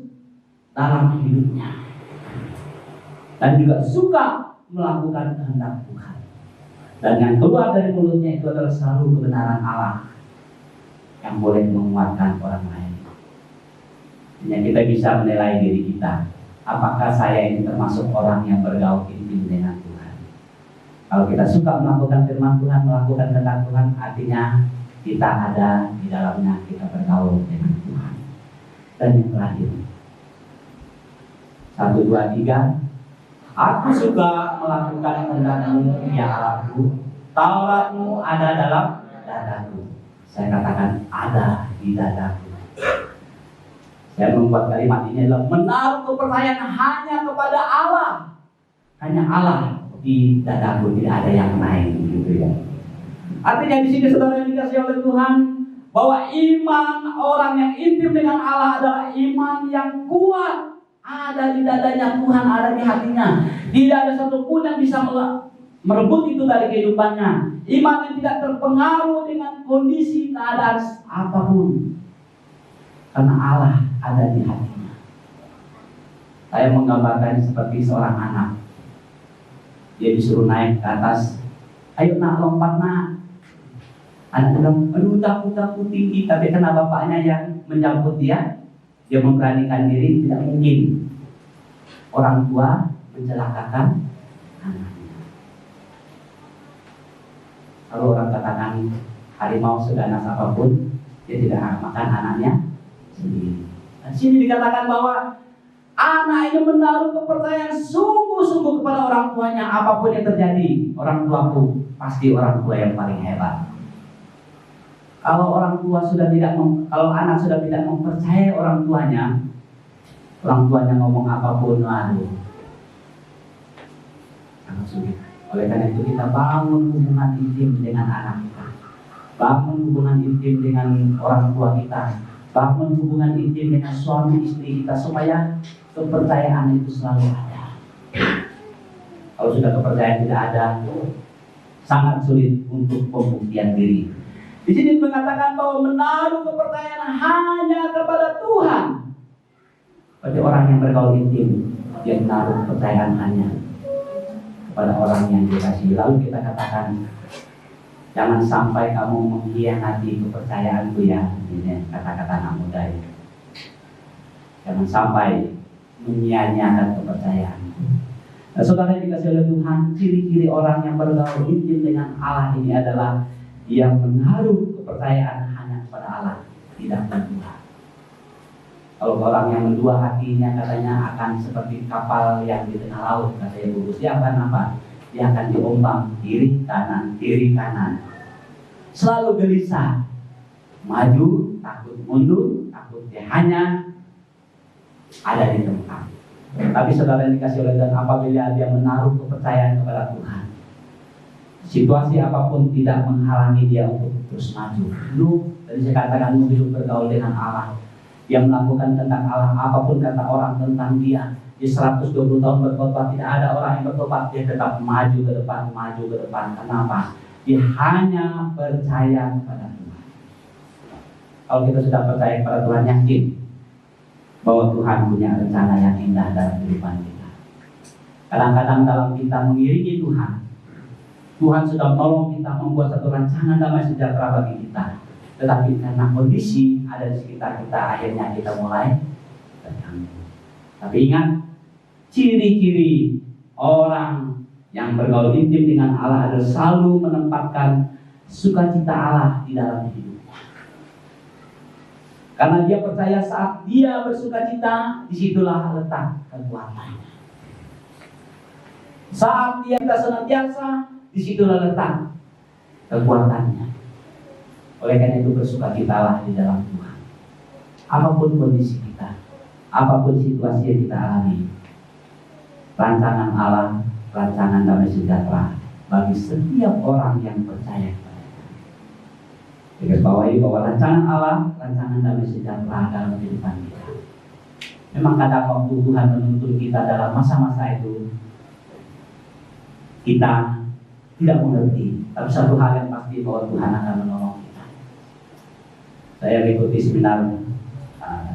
dalam hidupnya. Dan juga suka melakukan kehendak Tuhan. Dan yang keluar dari mulutnya itu adalah selalu kebenaran Allah yang boleh menguatkan orang lain. Hanya kita bisa menilai diri kita. Apakah saya ini termasuk orang yang bergaul intim dengan Tuhan? Kalau kita suka melakukan firman Tuhan, melakukan kehendak Tuhan, artinya kita ada di dalamnya, kita bergaul dengan Tuhan. Dan yang terakhir, 1, 2, 3. Aku suka melakukan kehendak-Mu ya Allahku. Taurat-Mu ada dalam dadaku. Saya katakan ada di dadaku. Saya membuat kalimat ini adalah menaruh kepercayaan hanya kepada Allah. Hanya Allah di dadaku, tidak ada yang lain, gitu ya. Artinya di sini saudara yang dikasihi oleh Tuhan, bahwa iman orang yang intim dengan Allah adalah iman yang kuat. Ada di dadanya Tuhan, ada di hatinya. Tidak ada satupun yang bisa merebut itu dari kehidupannya. Iman yang tidak terpengaruh dengan kondisi keadaan apapun, karena Allah ada di hatinya. Saya menggambarkan seperti seorang anak. Dia disuruh naik ke atas, ayo nak, lompat nak. Anak bilang, aduh takut tinggi. Tapi karena bapaknya yang menjemput dia memberanikan diri. Tidak mungkin orang tua mencelakakan anaknya. Kalau orang katakan harimau seganas apapun, dia tidak akan makan anaknya sendiri. Di sini dikatakan bahwa anak ini menaruh kepercayaan sungguh-sungguh kepada orang tuanya. Apapun yang terjadi, orang tuaku pasti orang tua yang paling hebat. Kalau kalau anak sudah tidak mempercayai orang tuanya ngomong apapun, aduh, sangat sulit. Oleh karena itu kita bangun hubungan intim dengan anak kita, bangun hubungan intim dengan orang tua kita, bangun hubungan intim dengan suami istri kita, supaya kepercayaan itu selalu ada. Kalau sudah kepercayaan tidak ada, sangat sulit untuk pembuktian diri. Di sini mengatakan bahwa menaruh kepercayaan hanya kepada Tuhan. Bagi orang yang bergaul intim, dia menaruh kepercayaan hanya kepada orang yang dikasihi. Lalu kita katakan, jangan sampai kamu mengkhianati kepercayaanku ya. Ini kata-kata anak muda ini. Jangan sampai menyia-nyiakan kepercayaanku. Nah, saudara yang dikasihi oleh Tuhan, ciri-ciri orang yang bergaul intim dengan Allah ini adalah yang menaruh kepercayaan hanya kepada Allah, tidak mendua. Kalau orang yang mendua hatinya, katanya akan seperti kapal yang di tengah laut, kata Ibu. Dia akan apa? Dia akan diombang kiri kanan, selalu gelisah, maju, takut mundur, takut dia hanya ada di tempat. Tapi saudara yang dikasih oleh Tuhan, apabila dia menaruh kepercayaan kepada Tuhan, situasi apapun tidak menghalangi dia untuk terus maju. Tadi saya katakan, hidup bergaul dengan Allah, yang melakukan tentang Allah, apapun kata orang tentang dia. Di 120 tahun berkhotbah, tidak ada orang yang bertobat, dia tetap maju ke depan. Kenapa? Dia hanya percaya kepada Tuhan. Kalau kita sudah percaya kepada Tuhan, yakin bahwa Tuhan punya rencana yang indah dalam kehidupan kita. Kadang-kadang dalam kita mengiringi Tuhan sudah menolong kita membuat satu rancangan damai sejahtera bagi kita. Tetapi karena kondisi ada di sekitar kita, akhirnya kita mulai terganggu. Tapi ingat, ciri-ciri orang yang bergaul intim dengan Allah adalah selalu menempatkan sukacita Allah di dalam hidupnya. Karena dia percaya saat dia bersukacita, disitulah letak kekuatannya. Saat dia kita senantiasa, disitulah letak kekuatannya. Oleh karena itu bersukacitalah di dalam Tuhan. Apapun kondisi kita, apapun situasi yang kita alami, rancangan Allah, rancangan damai sejahtera bagi setiap orang yang percaya kepada-Nya. Kita bawahi bahwa rancangan Allah, rancangan damai sejahtera dalam kehidupan kita. Memang kadang waktu Tuhan menuntun kita dalam masa-masa itu, kita tidak mengerti, tapi satu hal yang pasti bahwa Tuhan akan menolong kita. Saya mengikuti seminar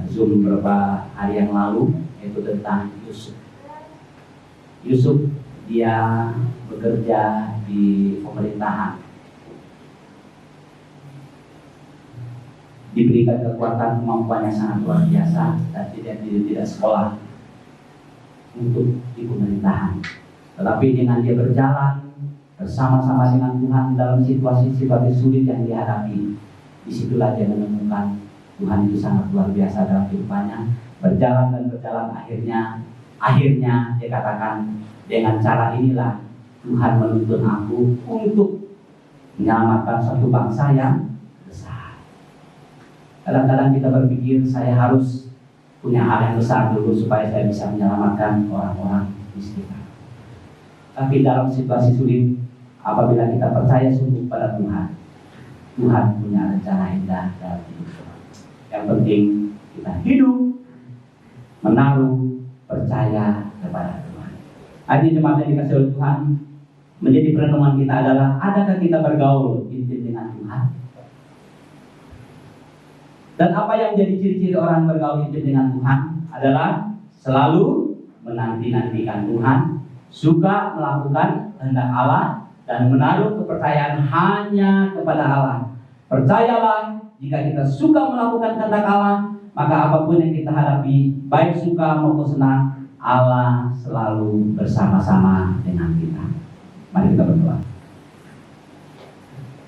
Zoom beberapa hari yang lalu, yaitu tentang Yusuf. Yusuf dia bekerja di pemerintahan, diberikan kekuatan, kemampuannya sangat luar biasa, dan tidak sekolah untuk di pemerintahan. Tetapi dengan dia berjalan bersama-sama dengan Tuhan dalam situasi-situasi sulit yang dihadapi, disitulah dia menemukan Tuhan itu sangat luar biasa dalam kehidupannya. Berjalan, akhirnya dia katakan, dengan cara inilah Tuhan menuntun aku untuk menyelamatkan satu bangsa yang besar. Kadang-kadang kita berpikir, saya harus punya hal yang besar dulu supaya saya bisa menyelamatkan orang-orang di sekitar. Tapi dalam situasi sulit, apabila kita percaya sungguh pada Tuhan, Tuhan punya rencana indah dalam hidup kita. Yang penting kita hidup menaruh percaya kepada Tuhan. Hadirin jemaat yang dikasihi oleh Tuhan, menjadi perenungan kita adalah, adakah kita bergaul intim dengan Tuhan? Dan apa yang jadi ciri-ciri orang bergaul intim dengan Tuhan adalah selalu menanti-nantikan Tuhan, suka melakukan kehendak Allah, dan menaruh kepercayaan hanya kepada Allah. Percayalah, jika kita suka melakukan kehendak Allah, maka apapun yang kita hadapi, baik suka maupun senang, Allah selalu bersama-sama dengan kita. Mari kita berdoa.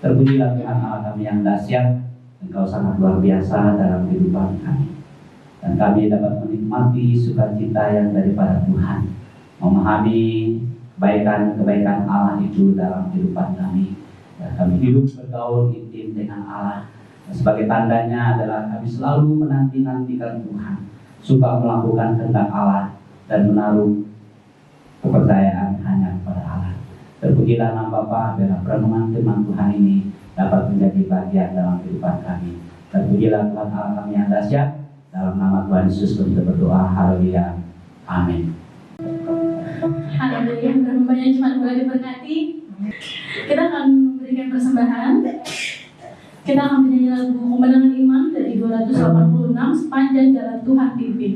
Terpujilah Tuhan Allah kami yang dahsyat, Engkau sangat luar biasa dalam kehidupan kami. Dan kami dapat menikmati sukacita yang daripada Tuhan, memahami kebaikan-kebaikan Allah itu dalam kehidupan kami. Dan kami hidup bergaul intim dengan Allah. Dan sebagai tandanya adalah kami selalu menanti-nantikan Tuhan, suka melakukan kehendak Allah, dan menaruh kepercayaan hanya kepada Allah. Terpujilah nama Bapa, dalam renungan firman Tuhan ini dapat menjadi bagian dalam kehidupan kami. Terpujilah Tuhan Allah kami yang dahsyat. Dalam nama Tuhan Yesus kita berdoa. Haleluya. Amin.
Haleluya, berbahagia Jumat boleh diberkati. Kita akan memberikan persembahan. Kita akan menyanyi lagu Kemenangan Iman dari 286 Sepanjang Jalan Tuhan Pimpin.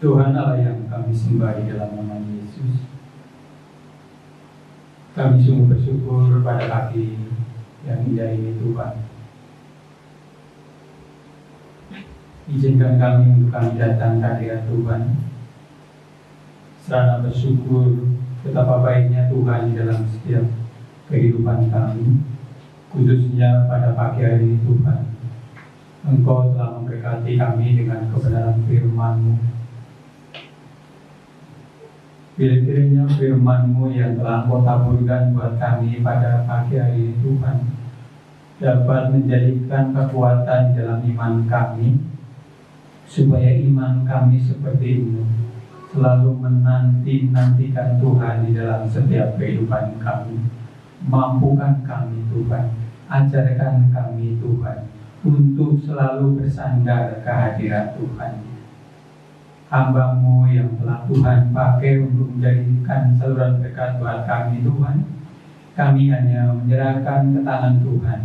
Tuhan Allah yang kami sembah di dalam nama Yesus, Kami sungguh bersyukur pada pagi yang indah ini Tuhan. Izinkan kami untuk kami datang ke hadirat Tuhan, serta bersyukur betapa baiknya Tuhan di dalam setiap kehidupan kami, khususnya pada pagi hari ini Tuhan. Engkau telah memberkati kami dengan kebenaran firman-Mu. Kiranya firman-Mu yang telah Engkau taburkan buat kami pada pagi hari ini Tuhan, dapat menjadikan kekuatan dalam iman kami, supaya iman kami seperti ini selalu menanti-nantikan Tuhan di dalam setiap kehidupan kami. Mampukan kami Tuhan, ajarkan kami Tuhan, untuk selalu bersandar ke hadirat Tuhan. Hamba-Mu yang telah Tuhan pakai untuk menjadikan saluran berkat buat kami Tuhan, kami hanya menyerahkan ke tangan Tuhan.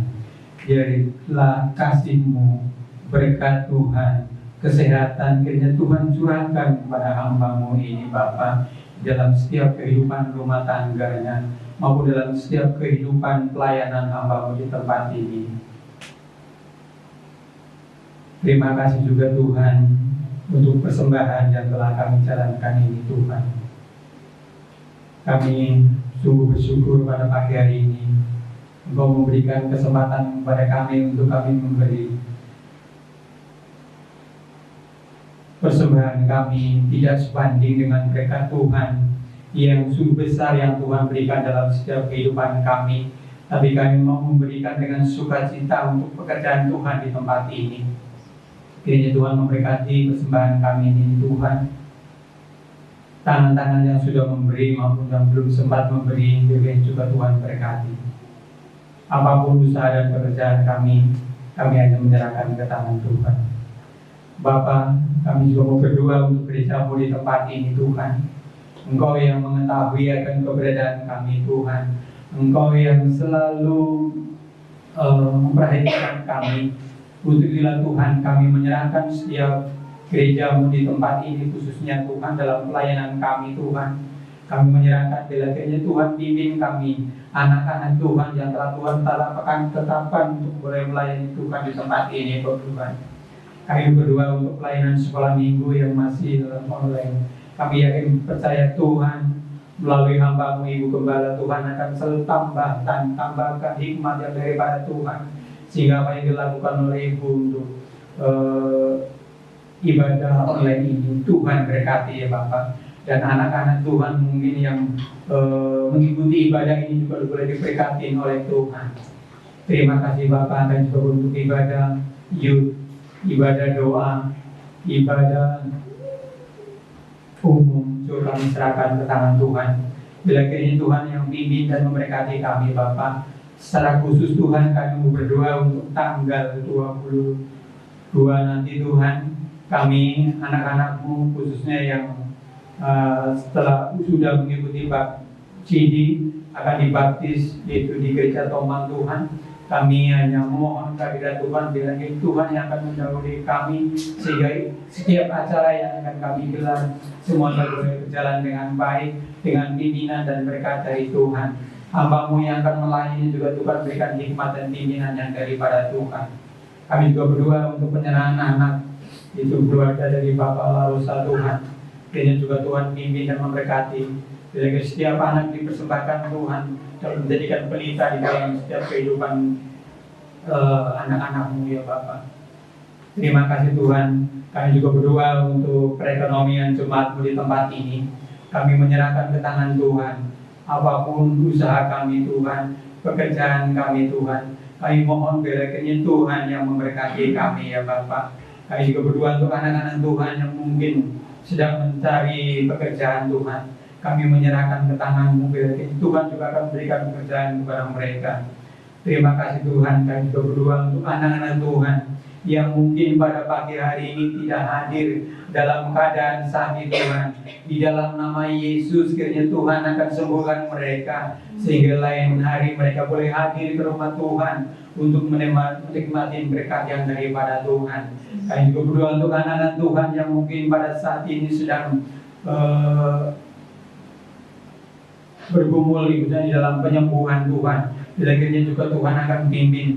Biarlah kasih-Mu, berkat Tuhan, kesehatan kiranya Tuhan curahkan kepada hamba-Mu ini Bapa, dalam setiap kehidupan rumah tangganya maupun dalam setiap kehidupan pelayanan hamba-Mu di tempat ini. Terima kasih juga Tuhan untuk persembahan yang telah kami jalankan ini Tuhan. Kami sungguh bersyukur pada pagi hari ini Engkau memberikan kesempatan kepada kami untuk kami memberi persembahan kami tidak sebanding dengan berkat Tuhan yang sungguh besar yang Tuhan berikan dalam setiap kehidupan kami. Tapi kami mau memberikan dengan sukacita untuk pekerjaan Tuhan di tempat ini. Kiranya Tuhan memberkati persembahan kami ini Tuhan. Tangan-tangan yang sudah memberi maupun yang belum sempat memberi, kiranya juga Tuhan berkati. Apapun usaha dan pekerjaan kami hanya menyerahkan ke tangan Tuhan. Bapa, kami juga mau berdoa untuk gereja-Mu di tempat ini Tuhan. Engkau yang mengetahui akan keberadaan kami Tuhan. Engkau yang selalu memperhatikan kami. Utubilah Tuhan, kami menyerahkan setiap gereja-Mu di tempat ini, khususnya Tuhan dalam pelayanan kami Tuhan. Kami menyerahkan belakangnya Tuhan, pimpin kami, anak-anak Tuhan yang telah Tuhan tetapkan untuk boleh melayani Tuhan di tempat ini Tuhan. Kami berdoa untuk pelayanan sekolah minggu yang masih dalam online. Kami yakin percaya Tuhan melalui hamba-Mu Ibu Gembala, Tuhan akan selalu tambahkan hikmat yang daripada Tuhan, sehingga apa yang dilakukan oleh Ibu untuk ibadah online ini Tuhan berkati ya Bapak. Dan anak-anak Tuhan mungkin yang mengikuti ibadah ini juga boleh diberkati oleh Tuhan. Terima kasih Bapak, dan juga untuk ibadah youth, ibadah doa, ibadah umum juga kami serahkan ke tangan Tuhan. Bila kiranya Tuhan yang pimpin dan memberkati kami Bapak. Secara khusus Tuhan kami berdoa untuk tanggal 22 nanti Tuhan, kami anak-anak-Mu khususnya yang setelah sudah mengikuti CD akan dibaptis yaitu di Gereja Tomang Tuhan. Kami hanya memohon kehadirat Tuhan, bila Tuhan yang akan mendahului kami, sehingga setiap acara yang akan kami gelar semuanya boleh berjalan dengan baik, dengan pimpinan dan berkat dari Tuhan. Hamba-Mu yang akan melayani juga Tuhan berikan hikmat dan pimpinan yang daripada Tuhan. Kami juga berdoa untuk penyerahan anak, itu keluarga dari Bapak Larosa Tuhan. Kiranya juga Tuhan pimpin dan memberkati. Bila setiap anak dipersembahkan Tuhan dan menjadikan pelita di dalam setiap kehidupan anak-anak-Mu ya Bapak. Terima kasih Tuhan. Kami juga berdoa untuk perekonomian jemaat-Mu di tempat ini. Kami menyerahkan ke tangan Tuhan. Apapun usaha kami Tuhan, pekerjaan kami Tuhan, kami mohon kiranya Tuhan yang memberkati kami ya Bapak. Kami juga berdoa untuk anak-anak Tuhan yang mungkin sedang mencari pekerjaan Tuhan. Kami menyerahkan ke tangan-Mu, kiranya Tuhan juga akan memberikan pekerjaan kepada mereka. Terima kasih Tuhan. Kami juga berdoa untuk anak-anak Tuhan yang mungkin pada pagi hari ini tidak hadir dalam keadaan sakit Tuhan. Di dalam nama Yesus kiranya Tuhan akan sembuhkan mereka, sehingga lain hari mereka boleh hadir ke rumah Tuhan untuk menikmati berkat yang daripada Tuhan. Kami juga berdoa untuk anak-anak Tuhan yang mungkin pada saat ini sedang bergumul ibunya di dalam penyembuhan Tuhan. Bila kiranya juga Tuhan akan pimpin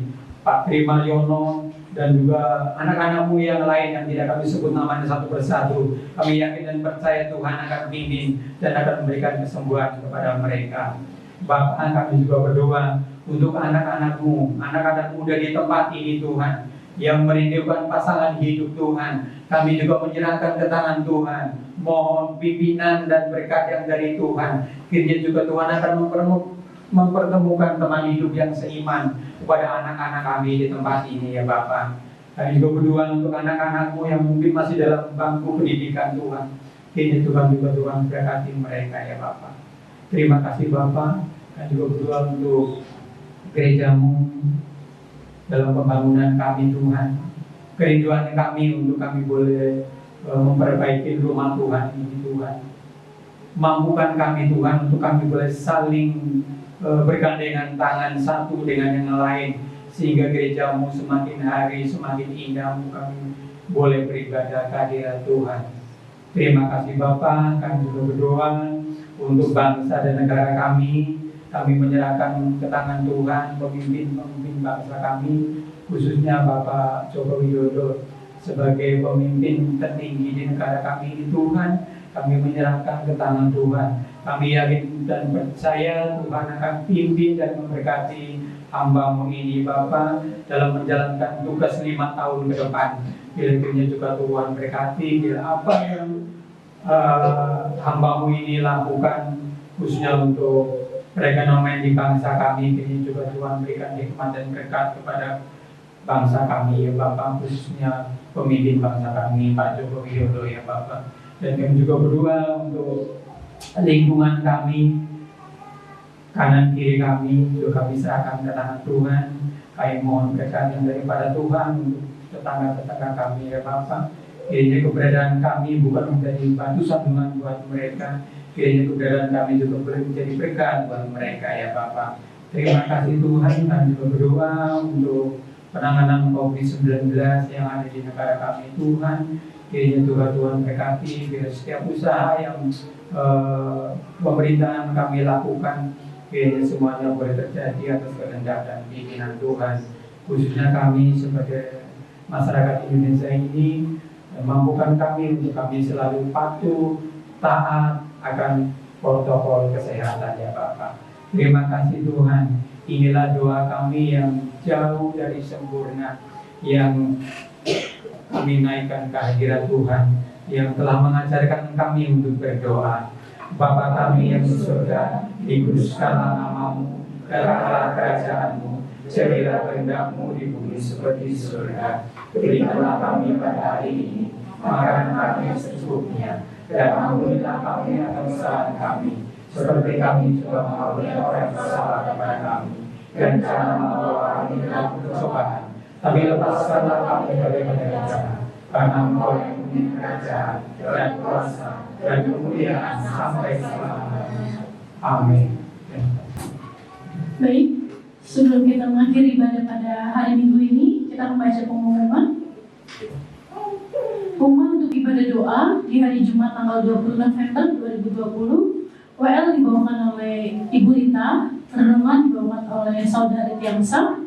Pak Tri Mariono dan juga anak-anakmu yang lain yang tidak kami sebut namanya satu persatu. Kami yakin dan percaya Tuhan akan pimpin dan akan memberikan kesembuhan kepada mereka. Bapak, kami juga berdoa untuk anak-anakmu, anak-anak muda di tempat ini Tuhan, yang merindukan pasangan hidup Tuhan. Kami juga menyerahkan ke tangan Tuhan. Mohon pimpinan dan berkat yang dari Tuhan. Kiranya juga Tuhan akan mempertemukan teman hidup yang seiman kepada anak-anak kami di tempat ini ya Bapak. Kami juga berdoa untuk anak-anakmu yang mungkin masih dalam bangku pendidikan Tuhan. Kiranya Tuhan berkati mereka ya Bapak. Terima kasih Bapak. Kami juga berdoa untuk gerejamu dalam pembangunan kami Tuhan. Kerinduan kami untuk kami boleh memperbaiki rumah Tuhan ini Tuhan. Mampukan kami Tuhan untuk kami boleh saling bergandengan tangan satu dengan yang lain, sehingga gerejamu semakin hari semakin indah, kami boleh beribadah kehadirat Tuhan. Terima kasih Bapa. Kami juga berdoa untuk bangsa dan negara kami. Kami menyerahkan ke tangan Tuhan pemimpin bangsa kami, khususnya Bapak Joko Widodo sebagai pemimpin tertinggi di negara kami ini Tuhan. Kami menyerahkan ke tangan Tuhan. Kami yakin dan percaya Tuhan akan pimpin dan memberkati hamba-Mu ini Bapa dalam menjalankan tugas 5 tahun ke depan. Bila juga Tuhan berkati, bila apa yang hamba-Mu ini lakukan khususnya untuk perekonomian di bangsa kami, ini juga Tuhan berikan hikmat dan berkat kepada bangsa kami ya Bapak, khususnya pemimpin bangsa kami Pak Joko Widodo ya Bapak. Dan kami juga berdoa untuk lingkungan kami, kanan kiri kami juga kami serahkan ke tangan Tuhan. Kami mohon berkat yang daripada Tuhan untuk tetangga-tetangga kami ya Bapak. Kiranya keberadaan kami bukan menjadi batu sandungan buat mereka, kiranya keberadaan kami juga boleh menjadi berkat buat mereka ya Bapak. Terima kasih Tuhan. Kami juga berdoa untuk penanganan COVID-19 yang ada di negara kami Tuhan. Kiranya Tuhan berkati, biar setiap usaha yang pemerintahan kami lakukan, kiranya semuanya boleh terjadi atas kehendak dan pimpinan Tuhan. Khususnya kami sebagai masyarakat Indonesia ini, mampukan kami untuk kami selalu patuh, taat akan protokol kesehatan ya Bapak. Terima kasih Tuhan. Inilah doa kami yang jauh dari sempurna, yang kami naikkan kehadirat Tuhan yang telah mengajarkan kami untuk berdoa. Bapa kami yang di surga, dikuduskanlah namamu, datanglah kerajaanmu, jadilah kehendak-Mu di bumi seperti di surga. Berikanlah kami pada hari ini makanan kami secukupnya, dan ampunilah kami atas kesalahan kami, seperti kami juga mengampuni orang yang bersalah kepada kami. Dan jangan membawa kami dalam pencobaan, tapi lepaskanlah kami dari jahat. Karena Engkau yang punya kerajaan dan kuasa dan kemuliaan sampai selama-lamanya. Amin.
Baik, sebelum kita mengakhiri ibadah pada hari Minggu ini, kita membaca pengumuman. Pengumuman untuk ibadah doa di hari Jumat tanggal 20 November 2020, WL dibawakan oleh Ibu Rita, renungan dibawakan oleh Saudari Tiangsa.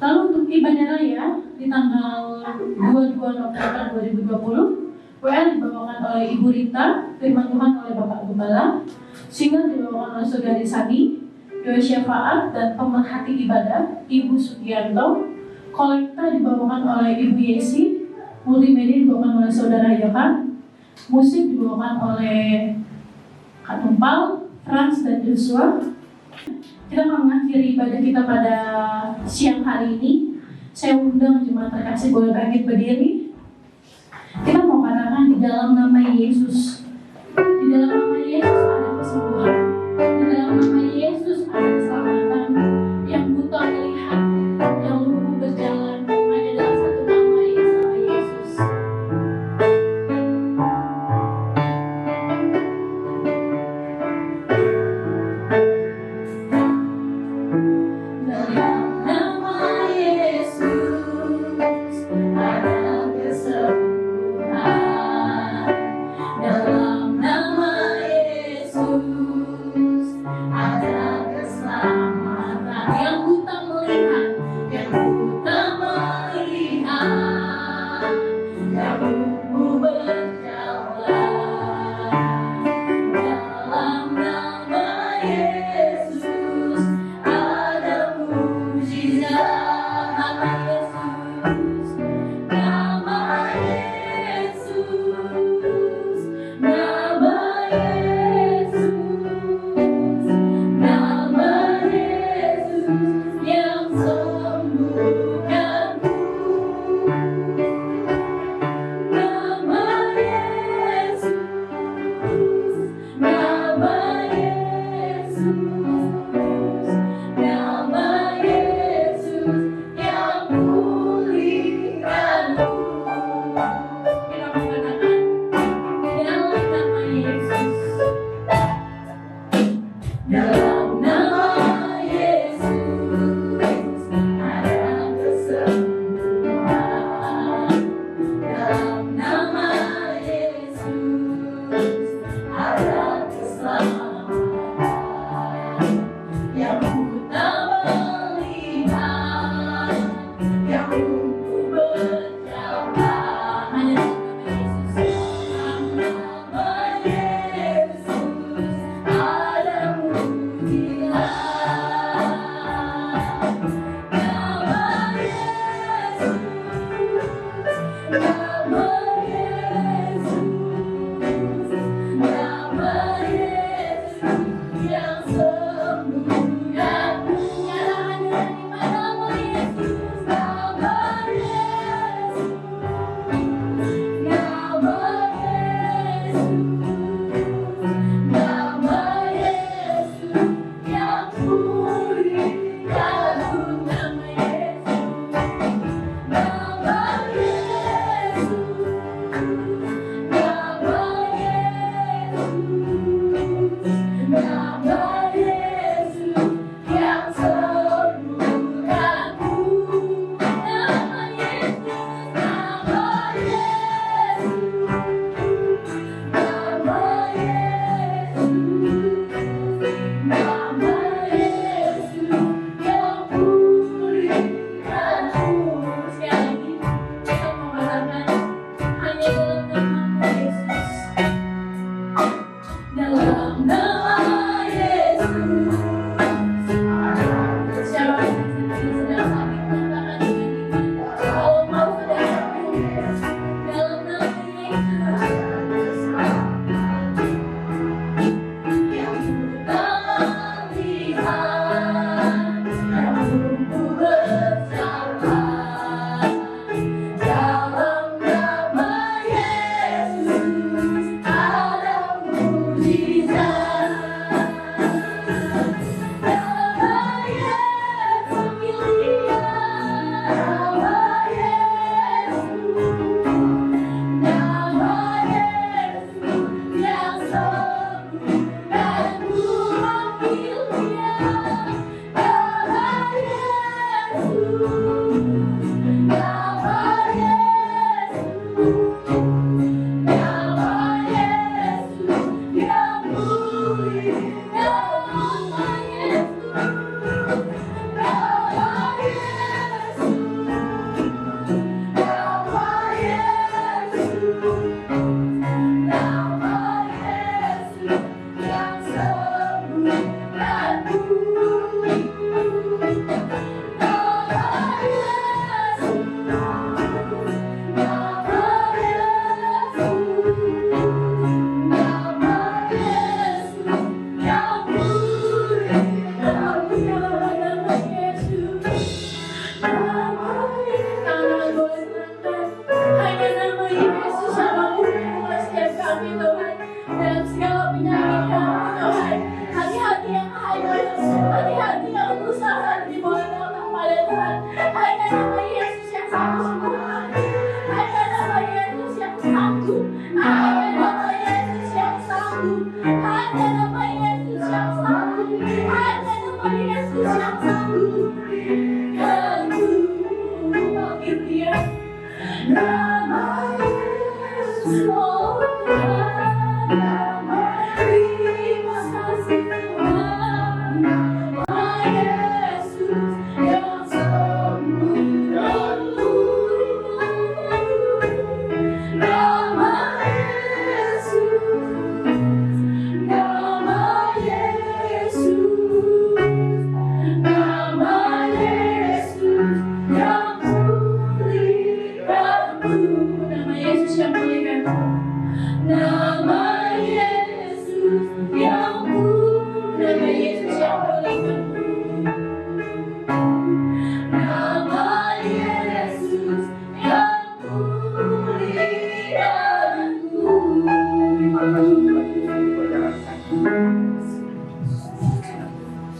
Lalu untuk ibadah raya di tanggal 22 November 2020, WL dibawakan oleh Ibu Rita, firman Tuhan oleh Bapak Gembala, single dibawakan oleh Saudari Sani, doa syafaat dan pemerhati ibadah Ibu Sugianto, kolekta dibawakan oleh Ibu Yesi, multimedia dibawakan oleh Saudara Yohan, musik dibawakan oleh Kak Tumpal, Frans dan Joshua. Kita akan mengakhiri ibadah kita pada siang hari ini. Saya undang jemaat terkasih boleh bangkit berdiri. Kita mau katakan di dalam nama Yesus. Di dalam nama Yesus ada kesembuhan. Di dalam nama Yesus ada keselamatan. Yang buta melihat, yang lumpuh berjalan, hanya dalam satu nama, yaitu nama Yesus. Dalam nama Yesus ada kesembuhan. Dalam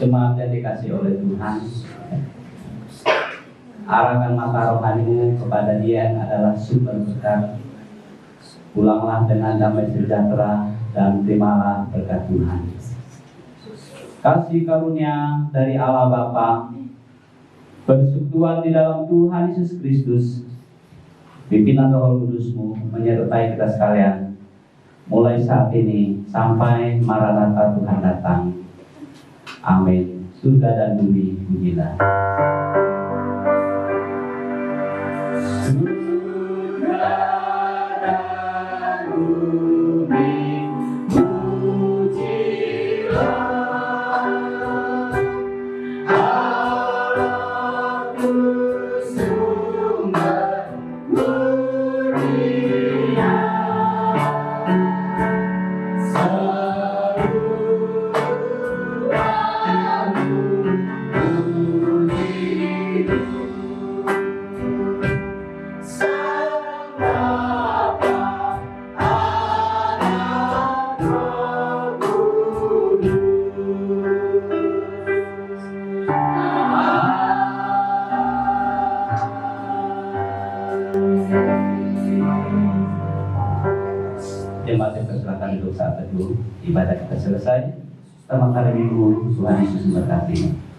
Jemaat yang dikasih oleh Tuhan, arahkan mata rohanimu kepada Dia yang adalah sumber berkat. Pulanglah dengan damai sejahtera dan terimalah berkat Tuhan. Kasih karunia dari Allah Bapa, persekutuan di dalam Tuhan Yesus Kristus, pimpinan Roh Kudus-Mu menyertai kita sekalian, mulai saat ini sampai Maranatha Tuhan datang. Amin. Surga dan bumi pujilah. Jemaat yang persilakan duduk saat teduh. Ibadah kita selesai. Selamat hari Minggu. Tuhan Yesus memberkati.